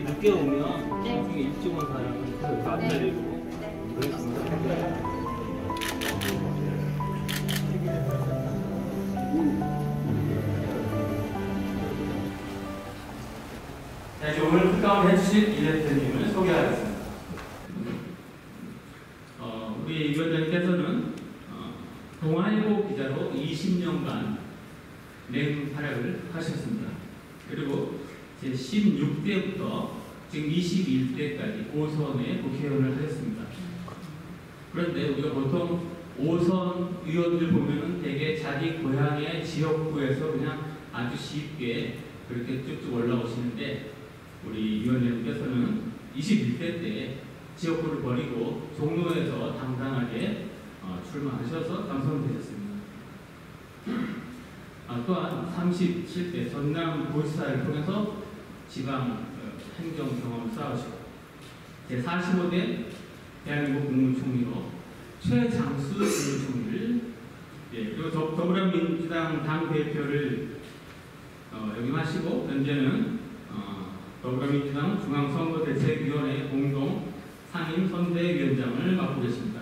혹시 늦게 오면 네. 나중에 일찍 온 사람은 그래서 안 내리고 그러겠습니다. 자, 이제 오늘 특강을 해주실 이 대표님을 소개하겠습니다. 우리 이 위원장님께서는 동아일보 기자로 20년간 맹활약을 하셨습니다. 그리고 제 16대부터 지금 21대까지 5선의 국회의원을 하셨습니다. 그런데 우리가 보통 5선 의원들 보면은 되게 자기 고향의 지역구에서 그냥 아주 쉽게 그렇게 쭉쭉 올라오시는데 우리 위원장님께서는 21대 때 지역구를 버리고 종로에서 당당하게 출마하셔서 당선되셨습니다. 또한 37대 전남도지사를 통해서 지방 행정 경험을 쌓으시고 제45대 대한민국 국무총리로 최장수 국무총리를 그리고 더불어민주당 당대표를 역임하시고 현재는 더불어민주당 중앙선거대책위원회 공동 상임 선대위원장을 맡고 계십니다.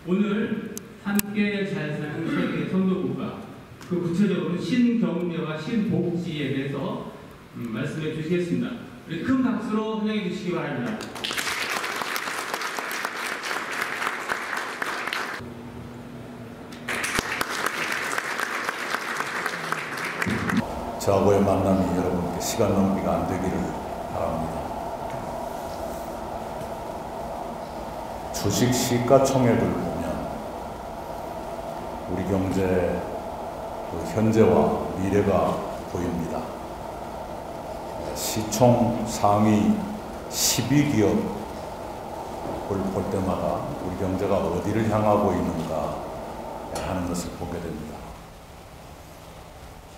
오늘 함께 잘 사는 세계 선도국가 그 구체적으로 신경제와 신복지에 대해서 말씀해 주시겠습니다. 우리 큰 박수로 환영해 주시기 바랍니다. 저하고의 만남이 여러분께 시간 낭비가 안 되기를 바랍니다. 주식 시가총액을 보면 우리 경제 현재와 미래가 보입니다. 시총 상위 12기업을 볼 때마다 우리 경제가 어디를 향하고 있는가 하는 것을 보게 됩니다.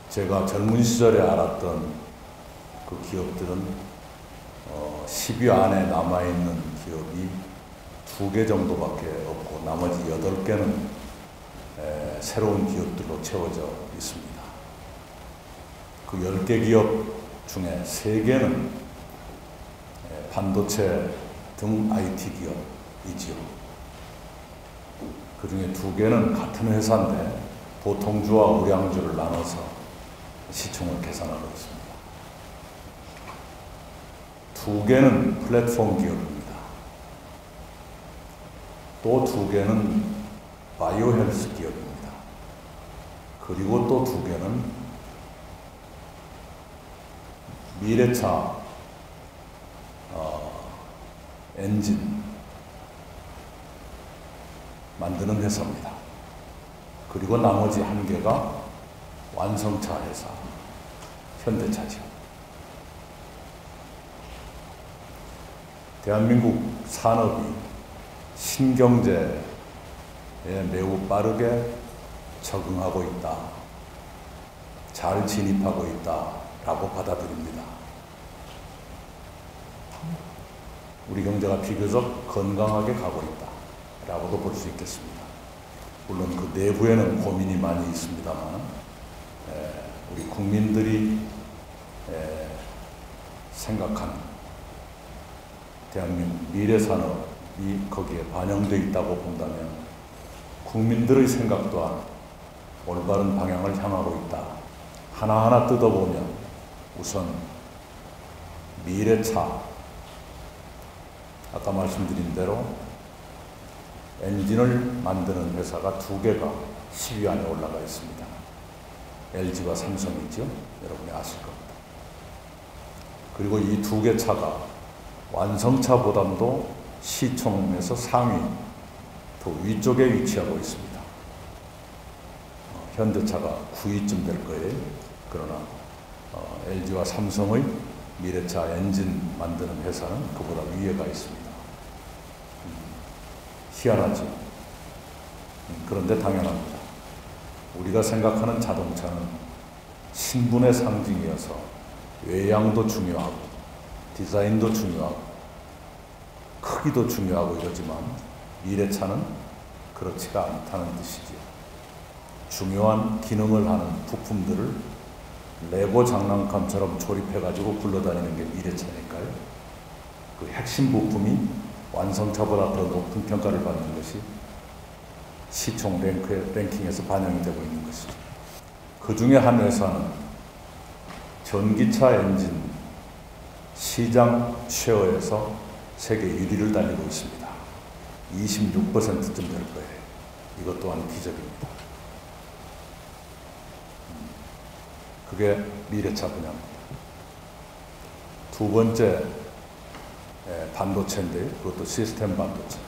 제가 젊은 시절에 알았던 그 기업들은 10위 안에 남아있는 기업이 2개 정도밖에 없고 나머지 8개는 새로운 기업들로 채워져 있습니다. 그 10개 기업 중에 3개는 반도체 등 IT 기업이지요. 그 중에 2개는 같은 회사인데 보통주와 우량주를 나눠서 시총을 계산하고 있습니다. 2개는 플랫폼 기업입니다. 또 2개는 바이오 헬스 기업입니다. 그리고 또 2개는 미래차 엔진 만드는 회사입니다. 그리고 나머지 1개가 완성차 회사, 현대차죠. 대한민국 산업이 신경제에 매우 빠르게 적응하고 있다, 잘 진입하고 있다라고 받아들입니다. 우리 경제가 비교적 건강하게 가고 있다라고도 볼 수 있겠습니다. 물론 그 내부에는 고민이 많이 있습니다만 우리 국민들이 생각하는 대한민국 미래산업이 거기에 반영되어 있다고 본다면 국민들의 생각 또한 올바른 방향을 향하고 있다. 하나하나 뜯어보면 우선 미래차, 아까 말씀드린 대로 엔진을 만드는 회사가 2개가 10위 안에 올라가 있습니다. LG와 삼성이죠. 여러분이 아실 겁니다. 그리고 이 2개 차가 완성차보다도 시총에서 상위, 더 위쪽에 위치하고 있습니다. 현대차가 9위쯤 될 거예요. 그러나 LG와 삼성의 미래차 엔진 만드는 회사는 그보다 위에 가 있습니다. 희한하죠. 그런데 당연합니다. 우리가 생각하는 자동차는 신분의 상징이어서 외양도 중요하고 디자인도 중요하고 크기도 중요하고 이러지만 미래차는 그렇지가 않다는 뜻이지요. 중요한 기능을 하는 부품들을 레고 장난감처럼 조립해가지고 굴러다니는 게 미래차니까요. 그 핵심 부품이 완성차보다 더 높은 평가를 받는 것이 시총 랭킹에서 반영이 되고 있는 것이죠. 그 중에 한 회사는 전기차 엔진 시장 쉐어에서 세계 1위를 달리고 있습니다. 26%쯤 될 거예요. 이것 또한 기적입니다. 그게 미래차 분야입니다. 두 번째 반도체인데요. 그것도 시스템 반도체.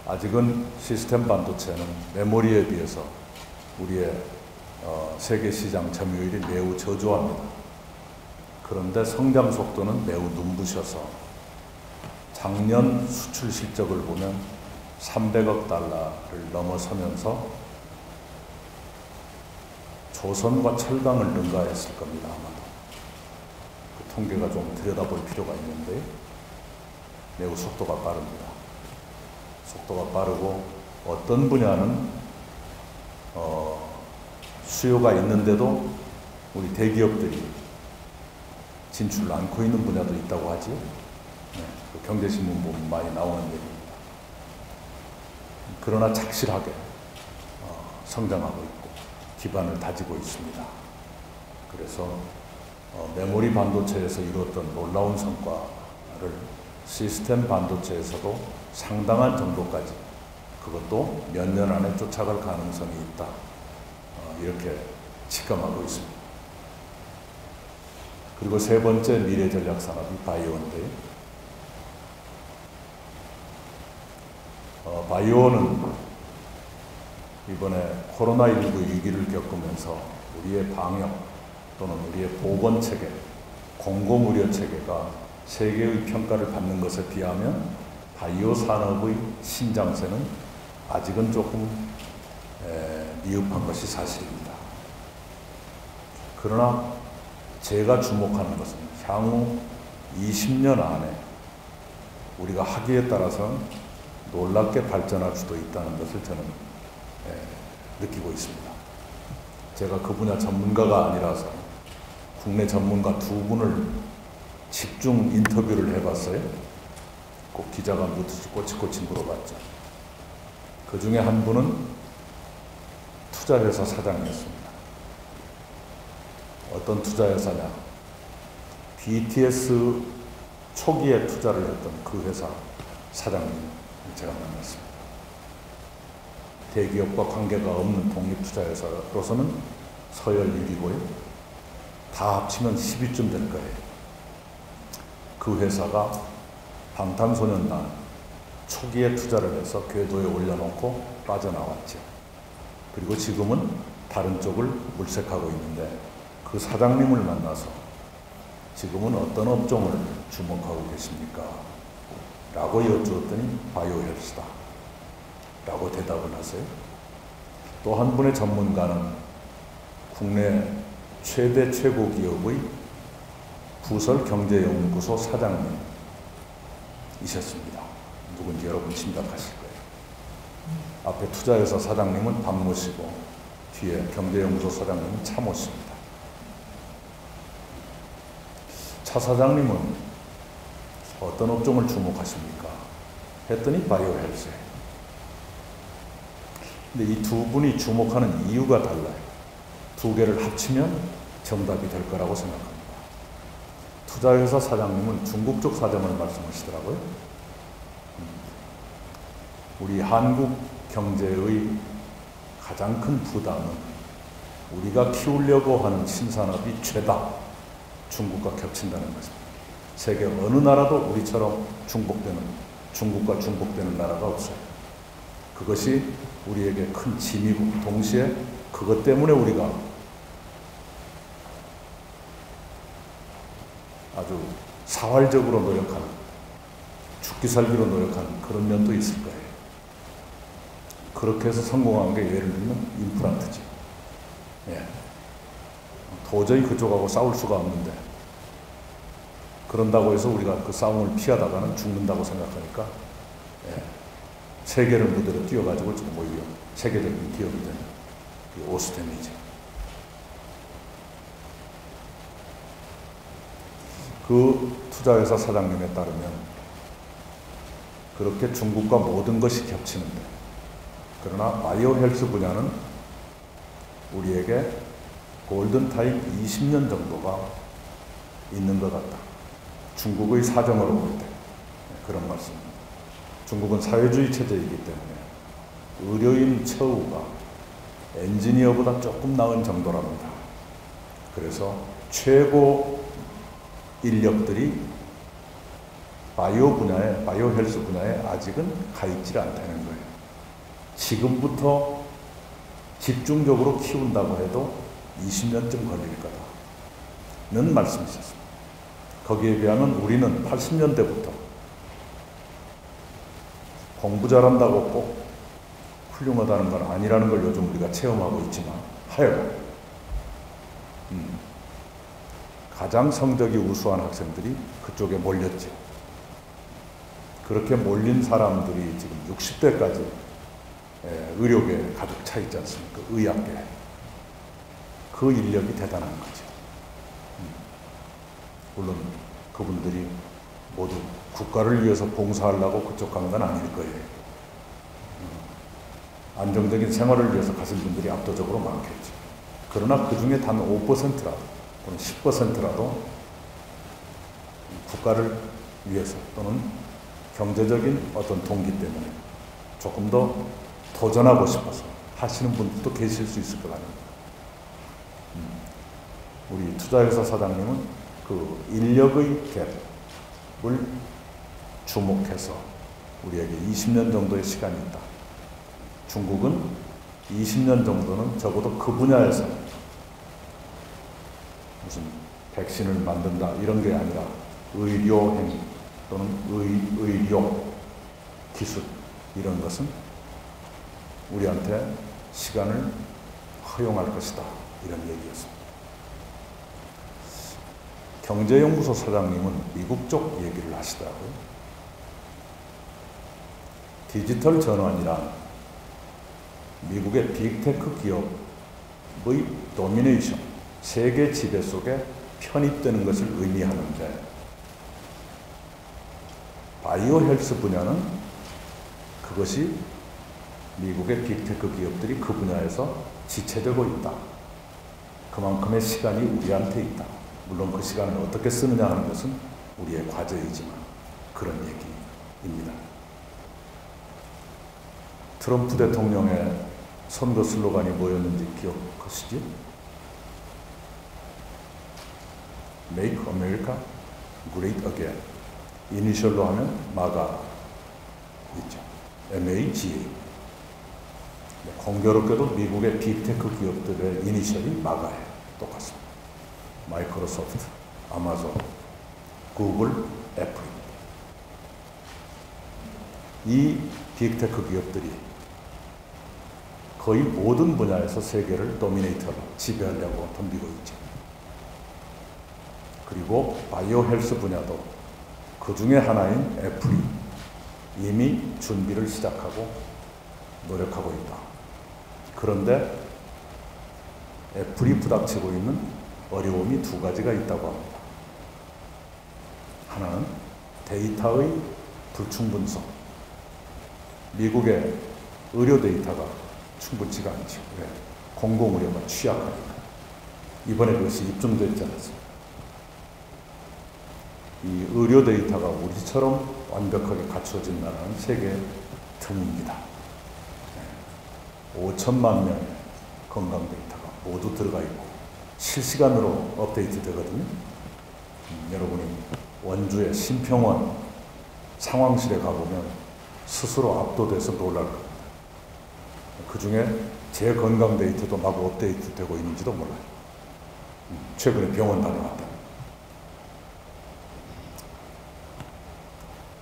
아직은 시스템 반도체는 메모리에 비해서 우리의 세계 시장 점유율이 매우 저조합니다. 그런데 성장 속도는 매우 눈부셔서 작년 수출 실적을 보면 300억 달러를 넘어서면서 조선과 철강을 능가했을 겁니다. 아마도. 그 통계가 좀 들여다볼 필요가 있는데 매우 속도가 빠릅니다. 속도가 빠르고 어떤 분야는 수요가 있는데도 우리 대기업들이 진출을 않고 있는 분야도 있다고 하지요. 네, 그 경제신문 보면 많이 나오는 얘기입니다. 그러나 착실하게 성장하고 있고 기반을 다지고 있습니다. 그래서 메모리 반도체에서 이루었던 놀라운 성과를 시스템 반도체에서도 상당한 정도까지 그것도 몇 년 안에 쫓아갈 가능성이 있다. 이렇게 직감하고 있습니다. 그리고 세 번째 미래 전략 산업이 바이오인데요. 바이오는 이번에 코로나19 위기를 겪으면서 우리의 방역 또는 우리의 보건 체계, 공공의료 체계가 세계의 평가를 받는 것에 비하면 바이오 산업의 신장세는 아직은 조금 미흡한 것이 사실입니다. 그러나 제가 주목하는 것은 향후 20년 안에 우리가 하기에 따라서는 놀랍게 발전할 수도 있다는 것을 저는 느끼고 있습니다. 제가 그 분야 전문가가 아니라서 국내 전문가 두 분을 집중 인터뷰를 해봤어요. 꼭 기자가 묻듯이 꼬치꼬치 물어봤죠. 그 중에 한 분은 투자회사 사장이었습니다. 어떤 투자회사냐? BTS 초기에 투자를 했던 그 회사 사장님 제가 만났습니다. 대기업과 관계가 없는 독립투자회사로서는 서열 1위고요. 다 합치면 10위쯤 될 거예요. 그 회사가 방탄소년단 초기에 투자를 해서 궤도에 올려놓고 빠져나왔죠. 그리고 지금은 다른 쪽을 물색하고 있는데 그 사장님을 만나서 지금은 어떤 업종을 주목하고 계십니까? 라고 여쭈었더니 바이오 헬스다 라고 대답을 하세요. 또 한 분의 전문가는 국내 최대 최고 기업의 부설 경제연구소 사장님이셨습니다. 누군지 여러분 짐작하실 거예요. 앞에 투자회사 사장님은 박 모씨고 뒤에 경제연구소 사장님은 차 모씨입니다. 차 사장님은 어떤 업종을 주목하십니까? 했더니 바이오 헬스에. 근데 이 두 분이 주목하는 이유가 달라요. 두 개를 합치면 정답이 될 거라고 생각합니다. 투자회사 사장님은 중국 쪽 사정을 말씀하시더라고요. 우리 한국 경제의 가장 큰 부담은 우리가 키우려고 하는 신산업이 죄다 중국과 겹친다는 것입니다. 세계 어느 나라도 우리처럼 중국과 중복되는 나라가 없어요. 그것이 우리에게 큰 짐이고 동시에 그것 때문에 우리가 아주 사활적으로 노력하는, 죽기 살기로 노력하는 그런 면도 있을 거예요. 그렇게 해서 성공한 게 예를 들면 임플란트죠. 예. 도저히 그쪽하고 싸울 수가 없는데 그런다고 해서 우리가 그 싸움을 피하다가는 죽는다고 생각하니까 세계를 무대로 뛰어가지고 지금 오히려 세계적인 기업이 되는 오스템이죠. 그 투자회사 사장님에 따르면 그렇게 중국과 모든 것이 겹치는데, 그러나 바이오 헬스 분야는 우리에게 골든타임 20년 정도가 있는 것 같다. 중국의 사정으로 볼 때 그런 말씀입니다. 중국은 사회주의 체제이기 때문에 의료인 처우가 엔지니어보다 조금 나은 정도랍니다. 그래서 최고 인력들이 바이오 분야에, 바이오 헬스 분야에 아직은 가 있지 않다는 거예요. 지금부터 집중적으로 키운다고 해도 20년쯤 걸릴 거다는 말씀이셨습니다. 거기에 비하면 우리는 80년대부터 공부 잘한다고 꼭 훌륭하다는 건 아니라는 걸 요즘 우리가 체험하고 있지만 하여간 가장 성적이 우수한 학생들이 그쪽에 몰렸죠. 그렇게 몰린 사람들이 지금 60대까지 의료계에 가득 차 있지 않습니까? 의학계에. 그 인력이 대단한 거죠. 물론 그분들이 모두 국가를 위해서 봉사하려고 그쪽 간 건 아닐 거예요. 안정적인 생활을 위해서 가신 분들이 압도적으로 많겠죠. 그러나 그 중에 단 5%라도 또는 10%라도 국가를 위해서 또는 경제적인 어떤 동기 때문에 조금 더 도전하고 싶어서 하시는 분들도 계실 수 있을 것 같습니다. 우리 투자회사 사장님은 그 인력의 갭을 주목해서 우리에게 20년 정도의 시간이 있다. 중국은 20년 정도는 적어도 그 분야에서 무슨 백신을 만든다 이런 게 아니라 의료행 또는 의료 기술 이런 것은 우리한테 시간을 허용할 것이다 이런 얘기였습니다. 경제연구소 사장님은 미국 쪽 얘기를 하시더라고요. 디지털 전환이란 미국의 빅테크 기업의 도미네이션, 세계 지배 속에 편입되는 것을 의미하는데 바이오 헬스 분야는 그것이 미국의 빅테크 기업들이 그 분야에서 지체되고 있다. 그만큼의 시간이 우리한테 있다. 물론 그 시간을 어떻게 쓰느냐 하는 것은 우리의 과제이지만 그런 얘기입니다. 트럼프 대통령의 선거 슬로건이 뭐였는지 기억하시죠? Make America Great Again. 이니셜로 하면 마가 있죠. MAGA. 공교롭게도 미국의 빅테크 기업들의 이니셜이 마가예요. 똑같습니다. 마이크로소프트, 아마존, 구글, 애플입니다. 이 빅테크 기업들이 거의 모든 분야에서 세계를 도미네이터로 지배하려고 덤비고 있죠. 그리고 바이오 헬스 분야도 그 중에 하나인 애플이 이미 준비를 시작하고 노력하고 있다. 그런데 애플이 부닥치고 있는 어려움이 두 가지가 있다고 합니다. 하나는 데이터의 불충분성. 미국의 의료 데이터가 충분치가 않죠. 왜? 공공의료가 취약하니까. 이번에 그것이 입증되지 않았습니다. 이 의료 데이터가 우리처럼 완벽하게 갖춰진 나라는 세계 틈입니다. 5천만 명의 건강 데이터가 모두 들어가 있고 실시간으로 업데이트 되거든요. 여러분이 원주의 신평원 상황실에 가보면 스스로 압도돼서 놀랄 겁니다. 그 중에 제 건강 데이터도 막 업데이트 되고 있는지도 몰라요. 최근에 병원 다녀왔다.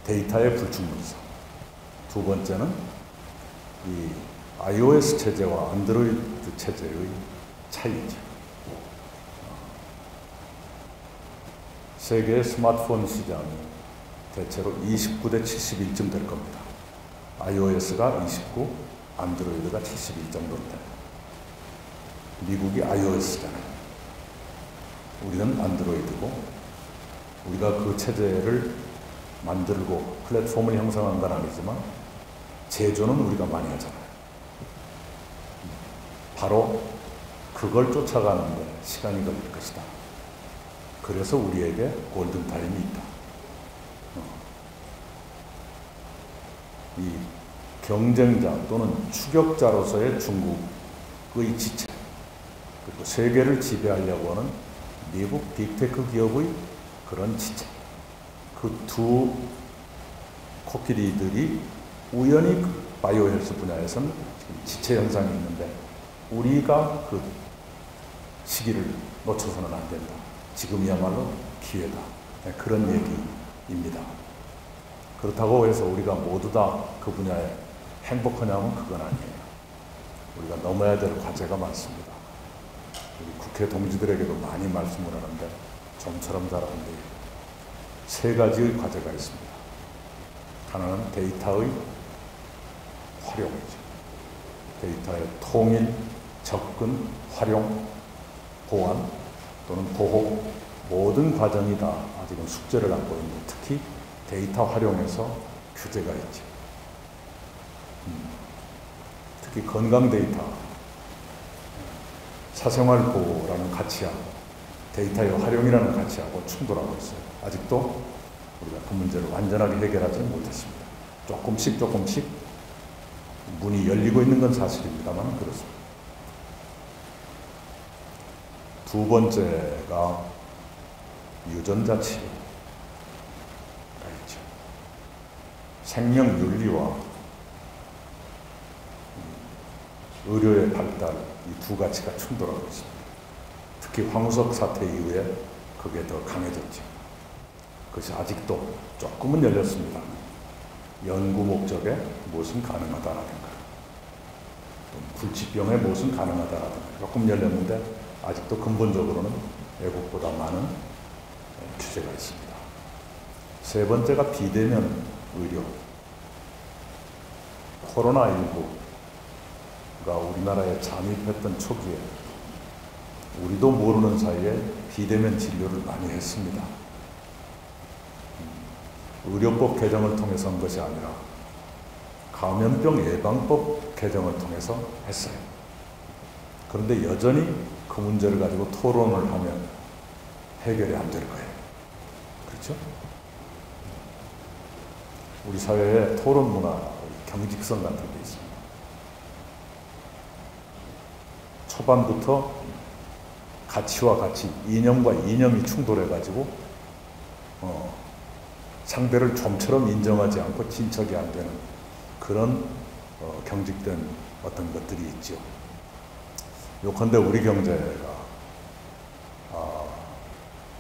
데이터의 불충분성. 두 번째는 이 iOS 체제와 안드로이드 체제의 차이죠. 세계의 스마트폰 시장이 대체로 29대 71쯤 될 겁니다. iOS가 29, 안드로이드가 71 정도인데 미국이 iOS잖아요. 우리는 안드로이드고 우리가 그 체제를 만들고 플랫폼을 형성한 건 아니지만 제조는 우리가 많이 하잖아요. 바로 그걸 쫓아가는데 시간이 걸릴 것이다. 그래서 우리에게 골든타임이 있다. 이 경쟁자 또는 추격자로서의 중국의 지체, 그리고 세계를 지배하려고 하는 미국 빅테크 기업의 그런 지체, 그 두 코끼리들이 우연히 바이오 헬스 분야에서는 지금 지체 현상이 있는데 우리가 그 시기를 놓쳐서는 안 된다. 지금이야말로 기회다. 그런 얘기입니다. 그렇다고 해서 우리가 모두 다 그 분야에 행복하냐면 그건 아니에요. 우리가 넘어야 될 과제가 많습니다. 우리 국회 동지들에게도 많이 말씀을 하는데 좀처럼 잘하는데 세 가지의 과제가 있습니다. 하나는 데이터의 활용이죠. 데이터의 통일, 접근, 활용, 보완 또는 보호 모든 과정이 다 아직은 숙제를 안고 있는데 특히 데이터 활용에서 규제가 있죠. 특히 건강 데이터, 사생활 보호라는 가치하고 데이터의 활용이라는 가치하고 충돌하고 있어요. 아직도 우리가 그 문제를 완전하게 해결하지 못했습니다. 조금씩 문이 열리고 있는 건 사실입니다만 그렇습니다. 두 번째가 유전자 치료가 있죠. 생명윤리와 의료의 발달, 이 두 가치가 충돌하고 있습니다. 특히 황우석 사태 이후에 그게 더 강해졌죠. 그것이 아직도 조금은 열렸습니다. 연구 목적에 무엇은 가능하다라든가 불치병에 무엇은 가능하다라든가 조금 열렸는데 아직도 근본적으로는 외국보다 많은 규제가 있습니다. 세 번째가 비대면 의료. 코로나19가 우리나라에 잠입했던 초기에 우리도 모르는 사이에 비대면 진료를 많이 했습니다. 의료법 개정을 통해서 한 것이 아니라 감염병 예방법 개정을 통해서 했어요. 그런데 여전히 그 문제를 가지고 토론을 하면 해결이 안 될 거예요. 그렇죠? 우리 사회에 토론 문화, 경직성 같은 게 있습니다. 초반부터 가치와 가치, 이념과 이념이 충돌해가지고 상대를 좀처럼 인정하지 않고 진척이 안 되는 그런 경직된 어떤 것들이 있죠. 요컨대 우리 경제가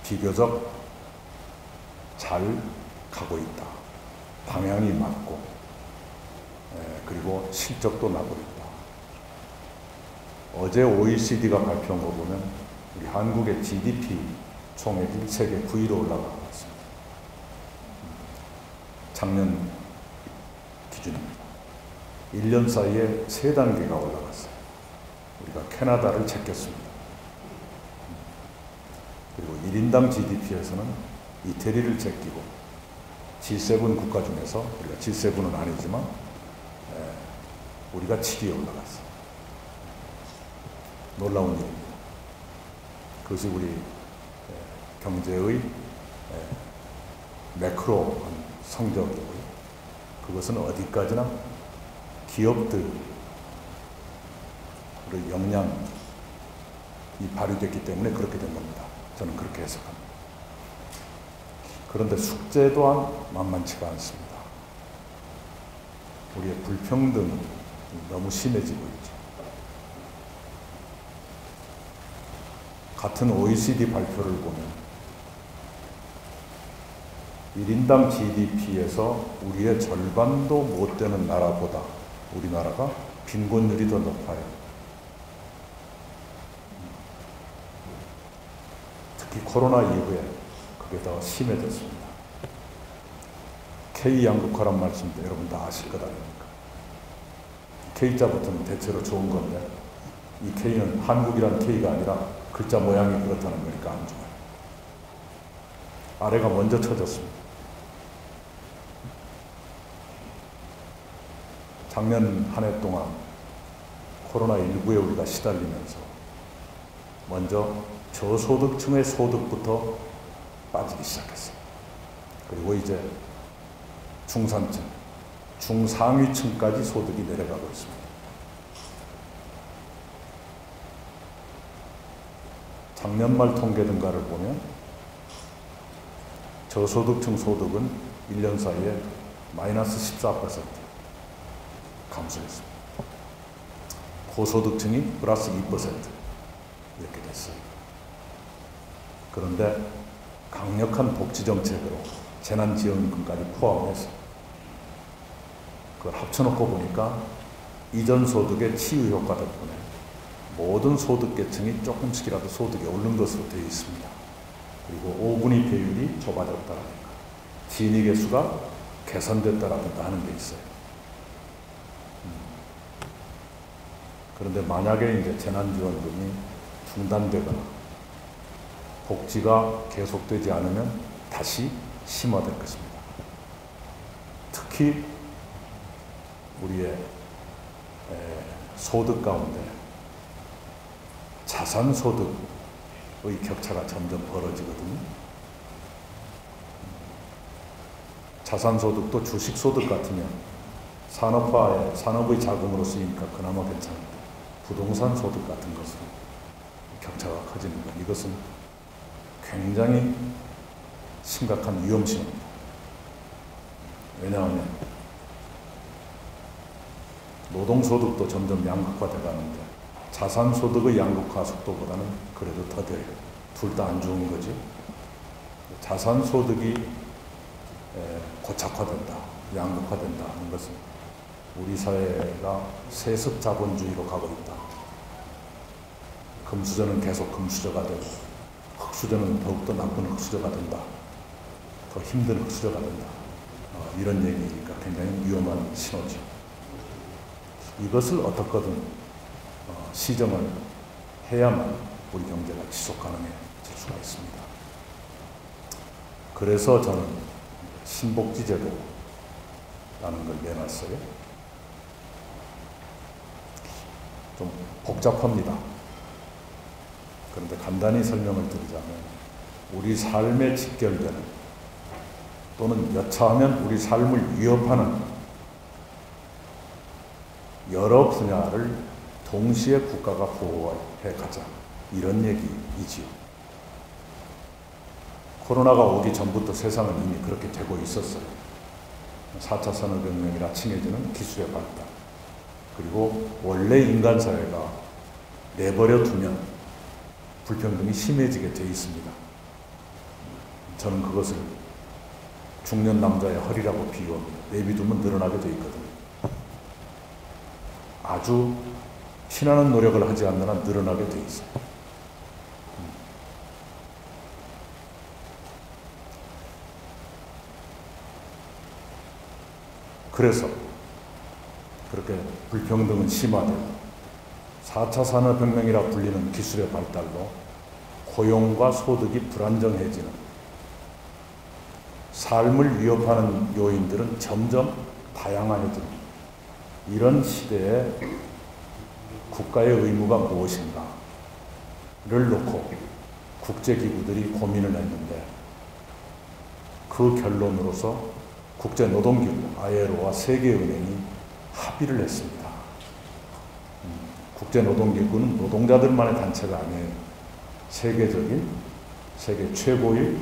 비교적 잘 가고 있다. 방향이 맞고 그리고 실적도 나고 있다. 어제 OECD가 발표한 거 보면 우리 한국의 GDP 총액이 세계 9위로 올라가고 있습니다. 작년 기준입니다. 1년 사이에 3단계가 올라갔어요. 우리가 캐나다를 제꼈습니다. 그리고 1인당 GDP에서는 이태리를 제끼고 G7 국가 중에서 우리가 G7은 아니지만 우리가 7위에 올라갔어요. 놀라운 일입니다. 그것이 우리 경제의 매크로한 성적이고요. 그것은 어디까지나 기업들의 역량이 발휘됐기 때문에 그렇게 된 겁니다. 저는 그렇게 해석합니다. 그런데 숙제 또한 만만치가 않습니다. 우리의 불평등이 너무 심해지고 있죠. 같은 OECD 발표를 보면 1인당 GDP에서 우리의 절반도 못 되는 나라보다 우리나라가 빈곤율이 더 높아요. 특히 코로나 이후에 그게 더 심해졌습니다. K양극화란 말씀도 여러분 다 아실 것 아닙니까? K자부터는 대체로 좋은 건데 이 K는 한국이란 K가 아니라 글자 모양이 그렇다는 거니까 안 좋아요. 아래가 먼저 쳐졌습니다. 작년 한 해 동안 코로나19에 우리가 시달리면서 먼저 저소득층의 소득부터 빠지기 시작했어요. 그리고 이제 중산층, 중상위층까지 소득이 내려가고 있습니다. 작년 말 통계 등가를 보면 저소득층 소득은 1년 사이에 마이너스 14% 감소했습니다. 고소득층이 플러스 2% 이렇게 됐어요. 그런데 강력한 복지정책으로 재난지원금까지 포함해서 그걸 합쳐놓고 보니까 이전 소득의 치유 효과 덕분에 모든 소득계층이 조금씩이라도 소득이 오른 것으로 되어 있습니다. 그리고 5분위 배율이 좁아졌다라든가 진위 계수가 개선됐다라든가 하는 게 있어요. 그런데 만약에 이제 재난지원금이 중단되거나 복지가 계속되지 않으면 다시 심화될 것입니다. 특히 우리의 소득 가운데 자산소득의 격차가 점점 벌어지거든요. 자산소득도 주식소득 같으면 산업의 자금으로 쓰이니까 그나마 괜찮은데 부동산 소득 같은 것으로 격차가 커지는 것, 이것은 굉장히 심각한 위험신호입니다. 왜냐하면 노동소득도 점점 양극화돼 가는데 자산소득의 양극화 속도보다는 그래도 더뎌요. 둘 다 안 좋은 거지. 자산소득이 고착화된다, 양극화된다 하는 것은 우리 사회가 세습자본주의로 가고 있다. 금수저는 계속 금수저가 되고 흑수저는 더욱더 나쁜 흑수저가 된다. 더 힘든 흑수저가 된다. 이런 얘기가 굉장히 위험한 신호죠. 이것을 어떻게든 시정을 해야만 우리 경제가 지속 가능해질 수가 있습니다. 그래서 저는 신복지제도라는 걸 내놨어요. 좀 복잡합니다. 그런데 간단히 설명을 드리자면 우리 삶에 직결되는 또는 여차하면 우리 삶을 위협하는 여러 분야를 동시에 국가가 보호해 가자, 이런 얘기이지요. 코로나가 오기 전부터 세상은 이미 그렇게 되고 있었어요. 4차 산업혁명이라 칭해지는 기술의 발달, 그리고 원래 인간 사회가 내버려 두면 불평등이 심해지게 되어 있습니다. 저는 그것을 중년 남자의 허리라고 비유합니다. 내비두면 늘어나게 되어 있거든요. 아주 피나는 노력을 하지 않는 한 늘어나게 되어 있어요. 그래서 그렇게 불평등은 심화되고 4차 산업혁명이라 불리는 기술의 발달로 고용과 소득이 불안정해지는, 삶을 위협하는 요인들은 점점 다양해지는 이런 시대에 국가의 의무가 무엇인가를 놓고 국제기구들이 고민을 했는데, 그 결론으로서 국제노동기구 ILO와 세계은행이 합의를 했습니다. 국제노동기구는 노동자들만의 단체가 아니에요. 세계 최고의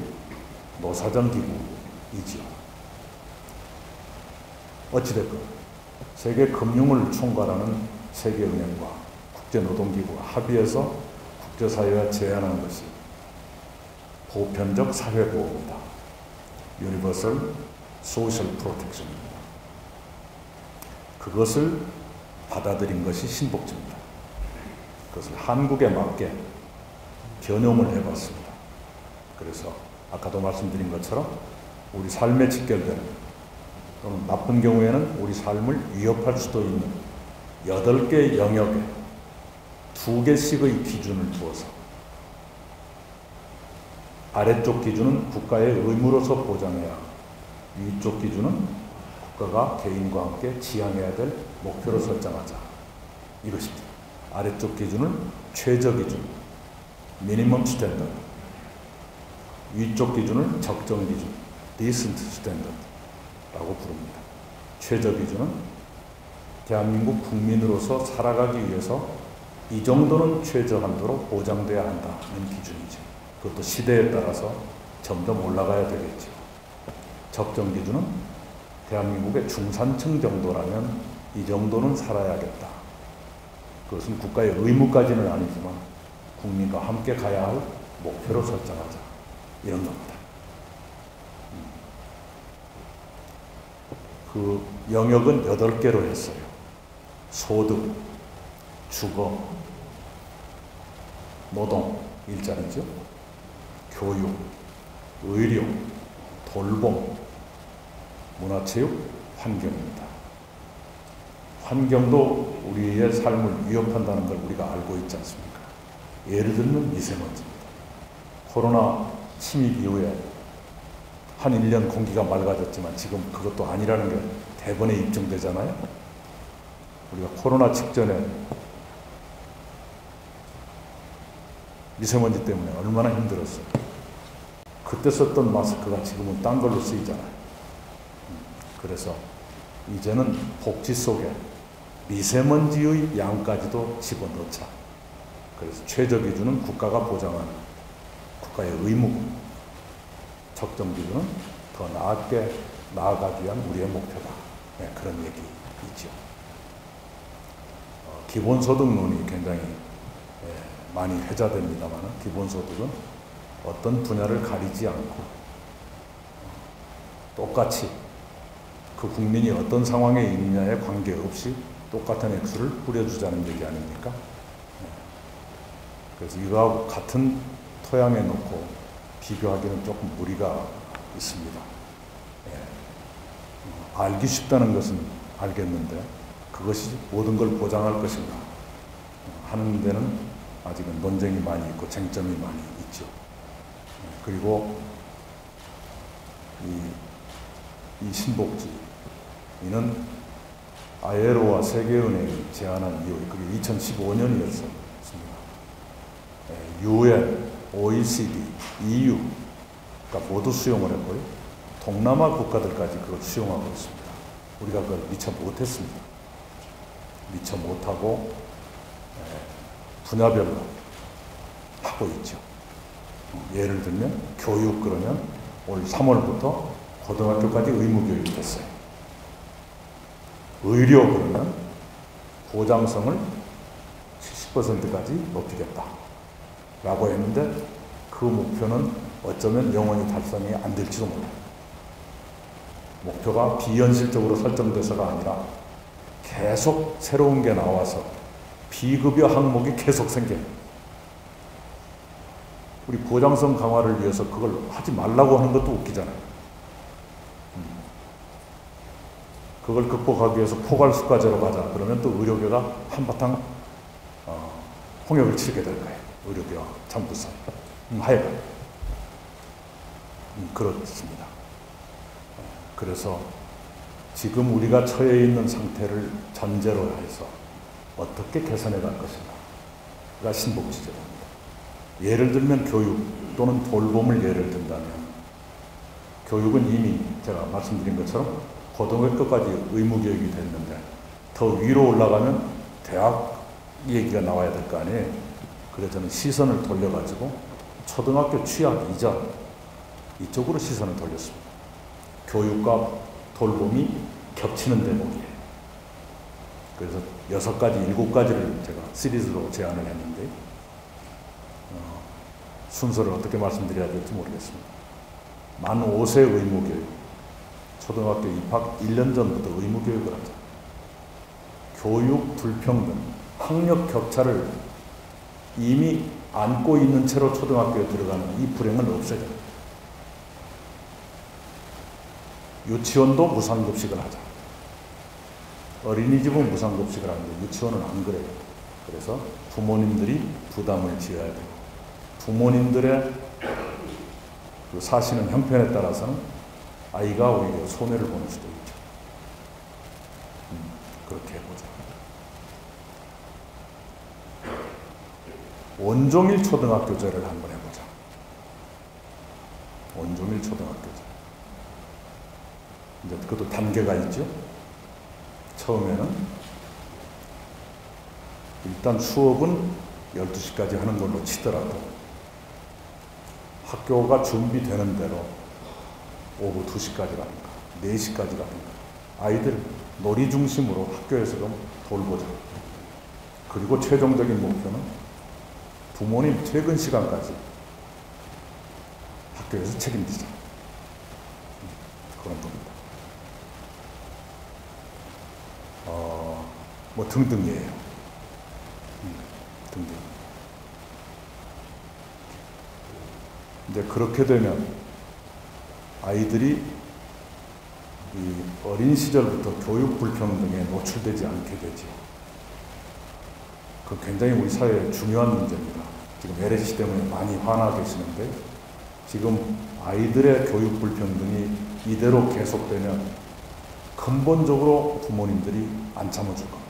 노사정 기구이지요. 어찌됐건 세계 금융을 총괄하는 세계은행과 국제노동기구가 합의해서 국제사회가 제안한 것이 보편적 사회보호입니다. Universal Social Protection입니다. 그것을 받아들인 것이 신복지입니다. 그것을 한국에 맞게 변형을 해봤습니다. 그래서 아까도 말씀드린 것처럼 우리 삶에 직결되는, 또는 나쁜 경우에는 우리 삶을 위협할 수도 있는 8개 영역에 2개씩의 기준을 두어서 아래쪽 기준은 국가의 의무로서 보장해야, 위쪽 기준은 국가가 개인과 함께 지향해야 될 목표로 설정하자. 이것입니다. 아래쪽 기준은 최저 기준, 미니멈 스탠더드. 위쪽 기준을 적정 기준, decent standard라고 부릅니다. 최저 기준은 대한민국 국민으로서 살아가기 위해서 이 정도는 최저 한도로 보장돼야 한다는 기준이죠. 그것도 시대에 따라서 점점 올라가야 되겠죠. 적정 기준은 대한민국의 중산층 정도라면 이 정도는 살아야겠다. 그것은 국가의 의무까지는 아니지만 국민과 함께 가야 할 목표로 설정하자. 이런 겁니다. 그 영역은 8개로 했어요. 소득, 주거, 노동, 일자리죠. 교육, 의료, 돌봄, 문화체육, 환경입니다. 환경도 우리의 삶을 위협한다는 걸 우리가 알고 있지 않습니까? 예를 들면 미세먼지입니다. 코로나 침입 이후에 한 1년 공기가 맑아졌지만 지금 그것도 아니라는 게 대번에 입증되잖아요. 우리가 코로나 직전에 미세먼지 때문에 얼마나 힘들었어요. 그때 썼던 마스크가 지금은 딴 걸로 쓰이잖아요. 그래서 이제는 복지 속에 미세먼지의 양까지도 집어넣자. 그래서 최저 기준은 국가가 보장한 국가의 의무, 적정 기준은 더 나게 나아가기 위한 우리의 목표다. 네, 그런 얘기이죠. 기본소득론이 굉장히 많이 회자됩니다만 기본소득은 어떤 분야를 가리지 않고 똑같이 그 국민이 어떤 상황에 있느냐에 관계없이 똑같은 액수를 뿌려주자는 얘기 아닙니까? 그래서 이거하고 같은 토양에 놓고 비교하기는 조금 무리가 있습니다. 알기 쉽다는 것은 알겠는데 그것이 모든 걸 보장할 것인가 하는 데는 아직은 논쟁이 많이 있고 쟁점이 많이 있죠. 그리고 이 신복지 이는 ILO와 세계은행이 제안한 이후 그게 2015년이었습니다. UN, OECD, EU가 모두 수용을 했고요. 동남아 국가들까지 그걸 수용하고 있습니다. 우리가 그걸 미처 못했습니다. 미처 못하고 분야별로 하고 있죠. 예를 들면 교육 그러면 올 3월부터 고등학교까지 의무교육이 됐어요. 의료 그러면 보장성을 70%까지 높이겠다 라고 했는데 그 목표는 어쩌면 영원히 달성이 안 될지도 몰라요. 목표가 비현실적으로 설정돼서가 아니라 계속 새로운 게 나와서 비급여 항목이 계속 생겨요. 우리 보장성 강화를 위해서 그걸 하지 말라고 하는 것도 웃기잖아요. 그걸 극복하기 위해서 포괄수가제로 가자. 그러면 또 의료계가 한바탕 홍역을 치게 될 거예요. 의료계와 정부 사이. 하여간 그렇습니다. 그래서 지금 우리가 처해 있는 상태를 전제로 해서 어떻게 개선해 갈 것인가가 신복지제도입니다. 예를 들면 교육 또는 돌봄을 예를 든다면 교육은 이미 제가 말씀드린 것처럼 고등학교까지 의무교육이 됐는데 더 위로 올라가면 대학 얘기가 나와야 될 거 아니에요. 그래서 저는 시선을 돌려가지고 초등학교 취학 이전 이쪽으로 시선을 돌렸습니다. 교육과 돌봄이 겹치는 대목이에요. 그래서 6가지, 7가지를 제가 시리즈로 제안을 했는데 순서를 어떻게 말씀드려야 될지 모르겠습니다. 만 5세 의무교육, 초등학교 입학 1년 전부터 의무교육을 하자. 교육 불평등, 학력 격차를 이미 안고 있는 채로 초등학교에 들어가는 이 불행을 없애자. 유치원도 무상급식을 하자. 어린이집은 무상급식을 하는데 유치원은 안 그래요. 그래서 부모님들이 부담을 지어야 되고 부모님들의 그 사시는 형편에 따라서는 아이가 오히려 손해를 보는 수도 있죠. 그렇게 해보자. 온종일 초등학교제를 한번 해보자. 온종일 초등학교제. 이제 그것도 단계가 있죠. 처음에는 일단 수업은 12시까지 하는 걸로 치더라도 학교가 준비되는 대로 오후 2시까지 가든가 4시까지 가든가 아이들 놀이 중심으로 학교에서 좀 돌보자. 그리고 최종적인 목표는 부모님 퇴근 시간까지 학교에서 책임지자. 그런 겁니다. 뭐 등등이에요. 등등. 이제 그렇게 되면 아이들이 이 어린 시절부터 교육 불평등에 노출되지 않게 되죠. 그 굉장히 우리 사회에 중요한 문제입니다. 지금 LH 때문에 많이 화나 계시는데 지금 아이들의 교육 불평등이 이대로 계속되면 근본적으로 부모님들이 안 참아줄 겁니다.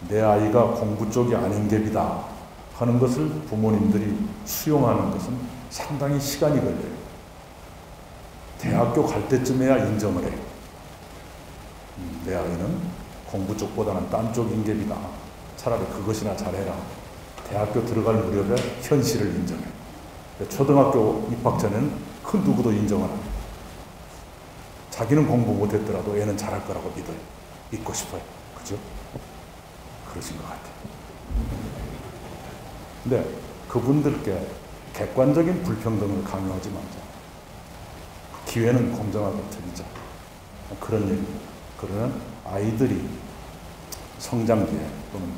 내 아이가 공부 쪽이 아닌 갭이다 하는 것을 부모님들이 수용하는 것은 상당히 시간이 걸려요. 대학교 갈 때쯤에야 인정을 해요. 내 아이는 공부 쪽보다는 딴 쪽 인격이다. 차라리 그것이나 잘해라. 대학교 들어갈 무렵에 현실을 인정해. 초등학교 입학 전에는 그 누구도 인정을 합니다. 자기는 공부 못했더라도 애는 잘할 거라고 믿어요. 믿고 싶어요. 그죠? 그러신 것 같아요. 근데 그분들께 객관적인 불평등을 강요하지 말자. 기회는 공정하게 드리자. 그런 얘기입니다. 그러면 아이들이 성장기에 또는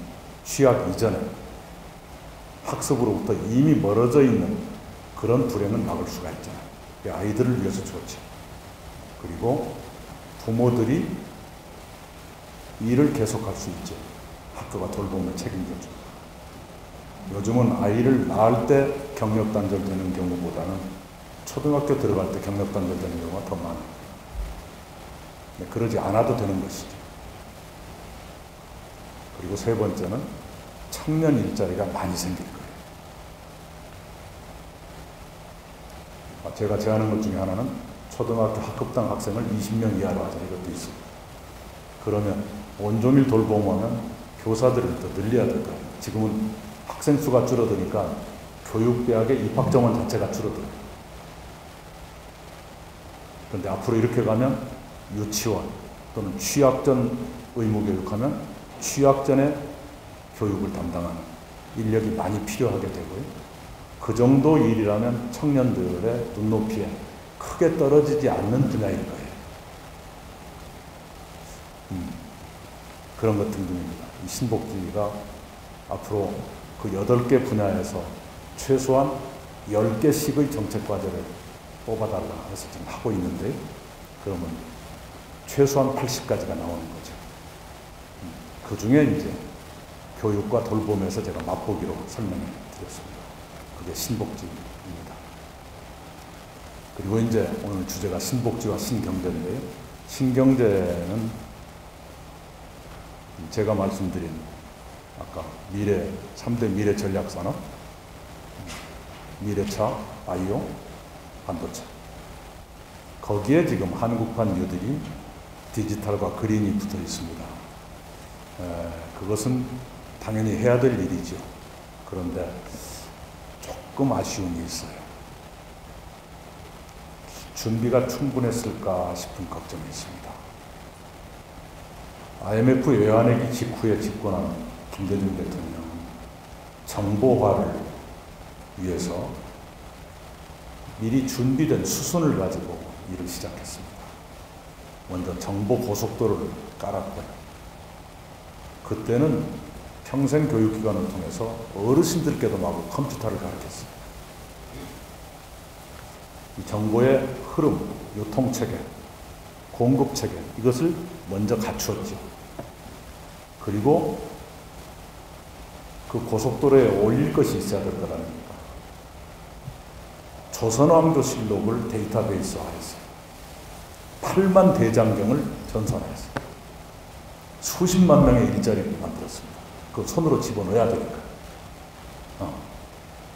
취학 이전에 학습으로부터 이미 멀어져 있는 그런 불행은 막을 수가 있잖아요. 아이들을 위해서 좋지. 그리고 부모들이 일을 계속할 수 있죠. 학교가 돌보며 책임져주고. 요즘은 아이를 낳을 때 경력단절 되는 경우보다는 초등학교 들어갈 때 경력단절 되는 경우가 더 많아요. 그러지 않아도 되는 것이죠. 그리고 세 번째는 청년 일자리가 많이 생길 거예요. 제가 제안한 것 중에 하나는 초등학교 학급당 학생을 20명 이하로 하자. 이것도 있습니다. 그러면 온종일 돌봄하면 교사들을 더 늘려야 될 거예요. 지금은 학생 수가 줄어드니까 교육대학의 입학 정원 자체가 줄어들어요. 그런데 앞으로 이렇게 가면 유치원 또는 취학 전 의무교육하면 취학 전에 교육을 담당하는 인력이 많이 필요하게 되고요. 그 정도 일이라면 청년들의 눈높이에 크게 떨어지지 않는 분야일 거예요. 그런 것 등등입니다. 이 신복주의가 앞으로 그 8개 분야에서 최소한 10개씩의 정책 과제를 뽑아달라 해서 지금 하고 있는데 그러면 최소한 80가지가 나오는 거죠. 그 중에 이제 교육과 돌봄에서 제가 맛보기로 설명해 드렸습니다. 그게 신복주의입니다. 그리고 이제 오늘 주제가 신복주의와 신경제인데요. 신경제는 제가 말씀드린 아까 3대 미래 전략 산업, 미래차, 바이오, 반도체. 거기에 지금 한국판 뉴딜이 디지털과 그린이 붙어 있습니다. 그것은 당연히 해야 될 일이죠. 그런데 조금 아쉬운 게 있어요. 준비가 충분했을까 싶은 걱정이 있습니다. IMF 외환위기 직후에 집권한 김대중 대통령은 정보화를 위해서 미리 준비된 수순을 가지고 일을 시작했습니다. 먼저 정보 고속도로를 깔았고요. 그때는 평생 교육기관을 통해서 어르신들께도 마구 컴퓨터를 가르쳤어요. 이 정보의 흐름, 유통체계, 공급체계 이것을 먼저 갖추었죠. 그리고 그 고속도로에 올릴 것이 있어야 될 거라는 겁니다. 조선왕조실록을 데이터베이스화했어요. 8만 대장경을 전산화했어요. 수십만 명의 일자리를 만들었습니다. 그 손으로 집어넣어야 되니까.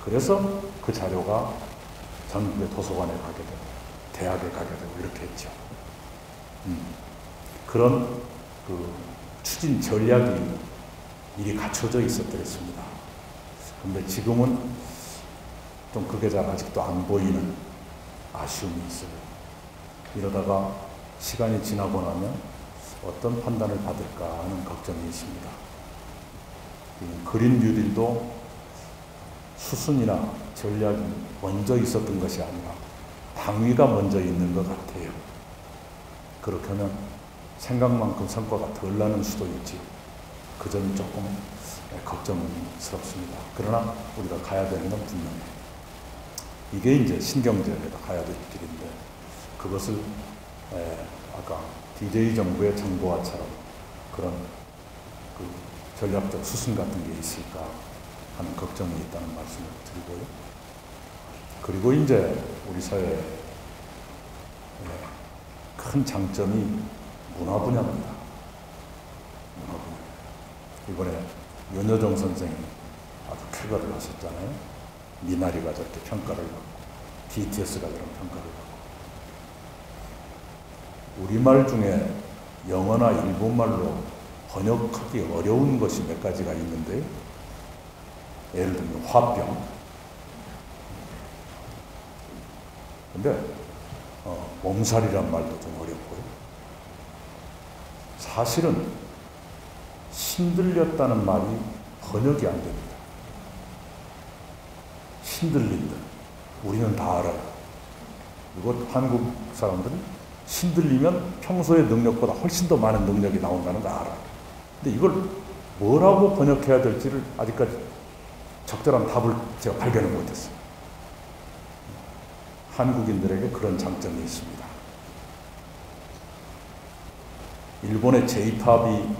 그래서 그 자료가 전국의 도서관에 가게 되고 대학에 가게 되고 이렇게 했죠. 그런 그 추진 전략이 미리 갖춰져 있었더랬습니다. 그런데 지금은 좀 그게 잘 아직도 안 보이는 아쉬움이 있어요. 이러다가 시간이 지나고 나면 어떤 판단을 받을까 하는 걱정이 있습니다. 그린 뉴딜도 수순이나 전략이 먼저 있었던 것이 아니라 당위가 먼저 있는 것 같아요. 그렇게 하면 생각만큼 성과가 덜 나는 수도 있지. 그 점이 조금 걱정스럽습니다. 그러나 우리가 가야 되는 건 분명해요. 이게 이제 신경제에다 가야 될 길인데 그것을 아까 DJ 정부의 정보화처럼 그런 그 전략적 수순 같은 게 있을까 하는 걱정이 있다는 말씀을 드리고요. 그리고 이제 우리 사회의 큰 장점이 문화 분야입니다. 문화 분야. 이번에 윤여정 선생이 아주 쾌거를 하셨잖아요. 미나리가 저렇게 평가를 받고 BTS가 그런 평가를 받고 우리말 중에 영어나 일본말로 번역하기 어려운 것이 몇 가지가 있는데 예를 들면 화병. 근데 몸살이란 말도 좀 어렵고요. 사실은 신들렸다는 말이 번역이 안 됩니다. 신들린다. 우리는 다 알아요. 그리고 한국 사람들은 신들리면 평소의 능력보다 훨씬 더 많은 능력이 나온다는 거 알아요. 근데 이걸 뭐라고 번역해야 될지를 아직까지 적절한 답을 제가 발견을 못했어요. 한국인들에게 그런 장점이 있습니다. 일본의 J-팝이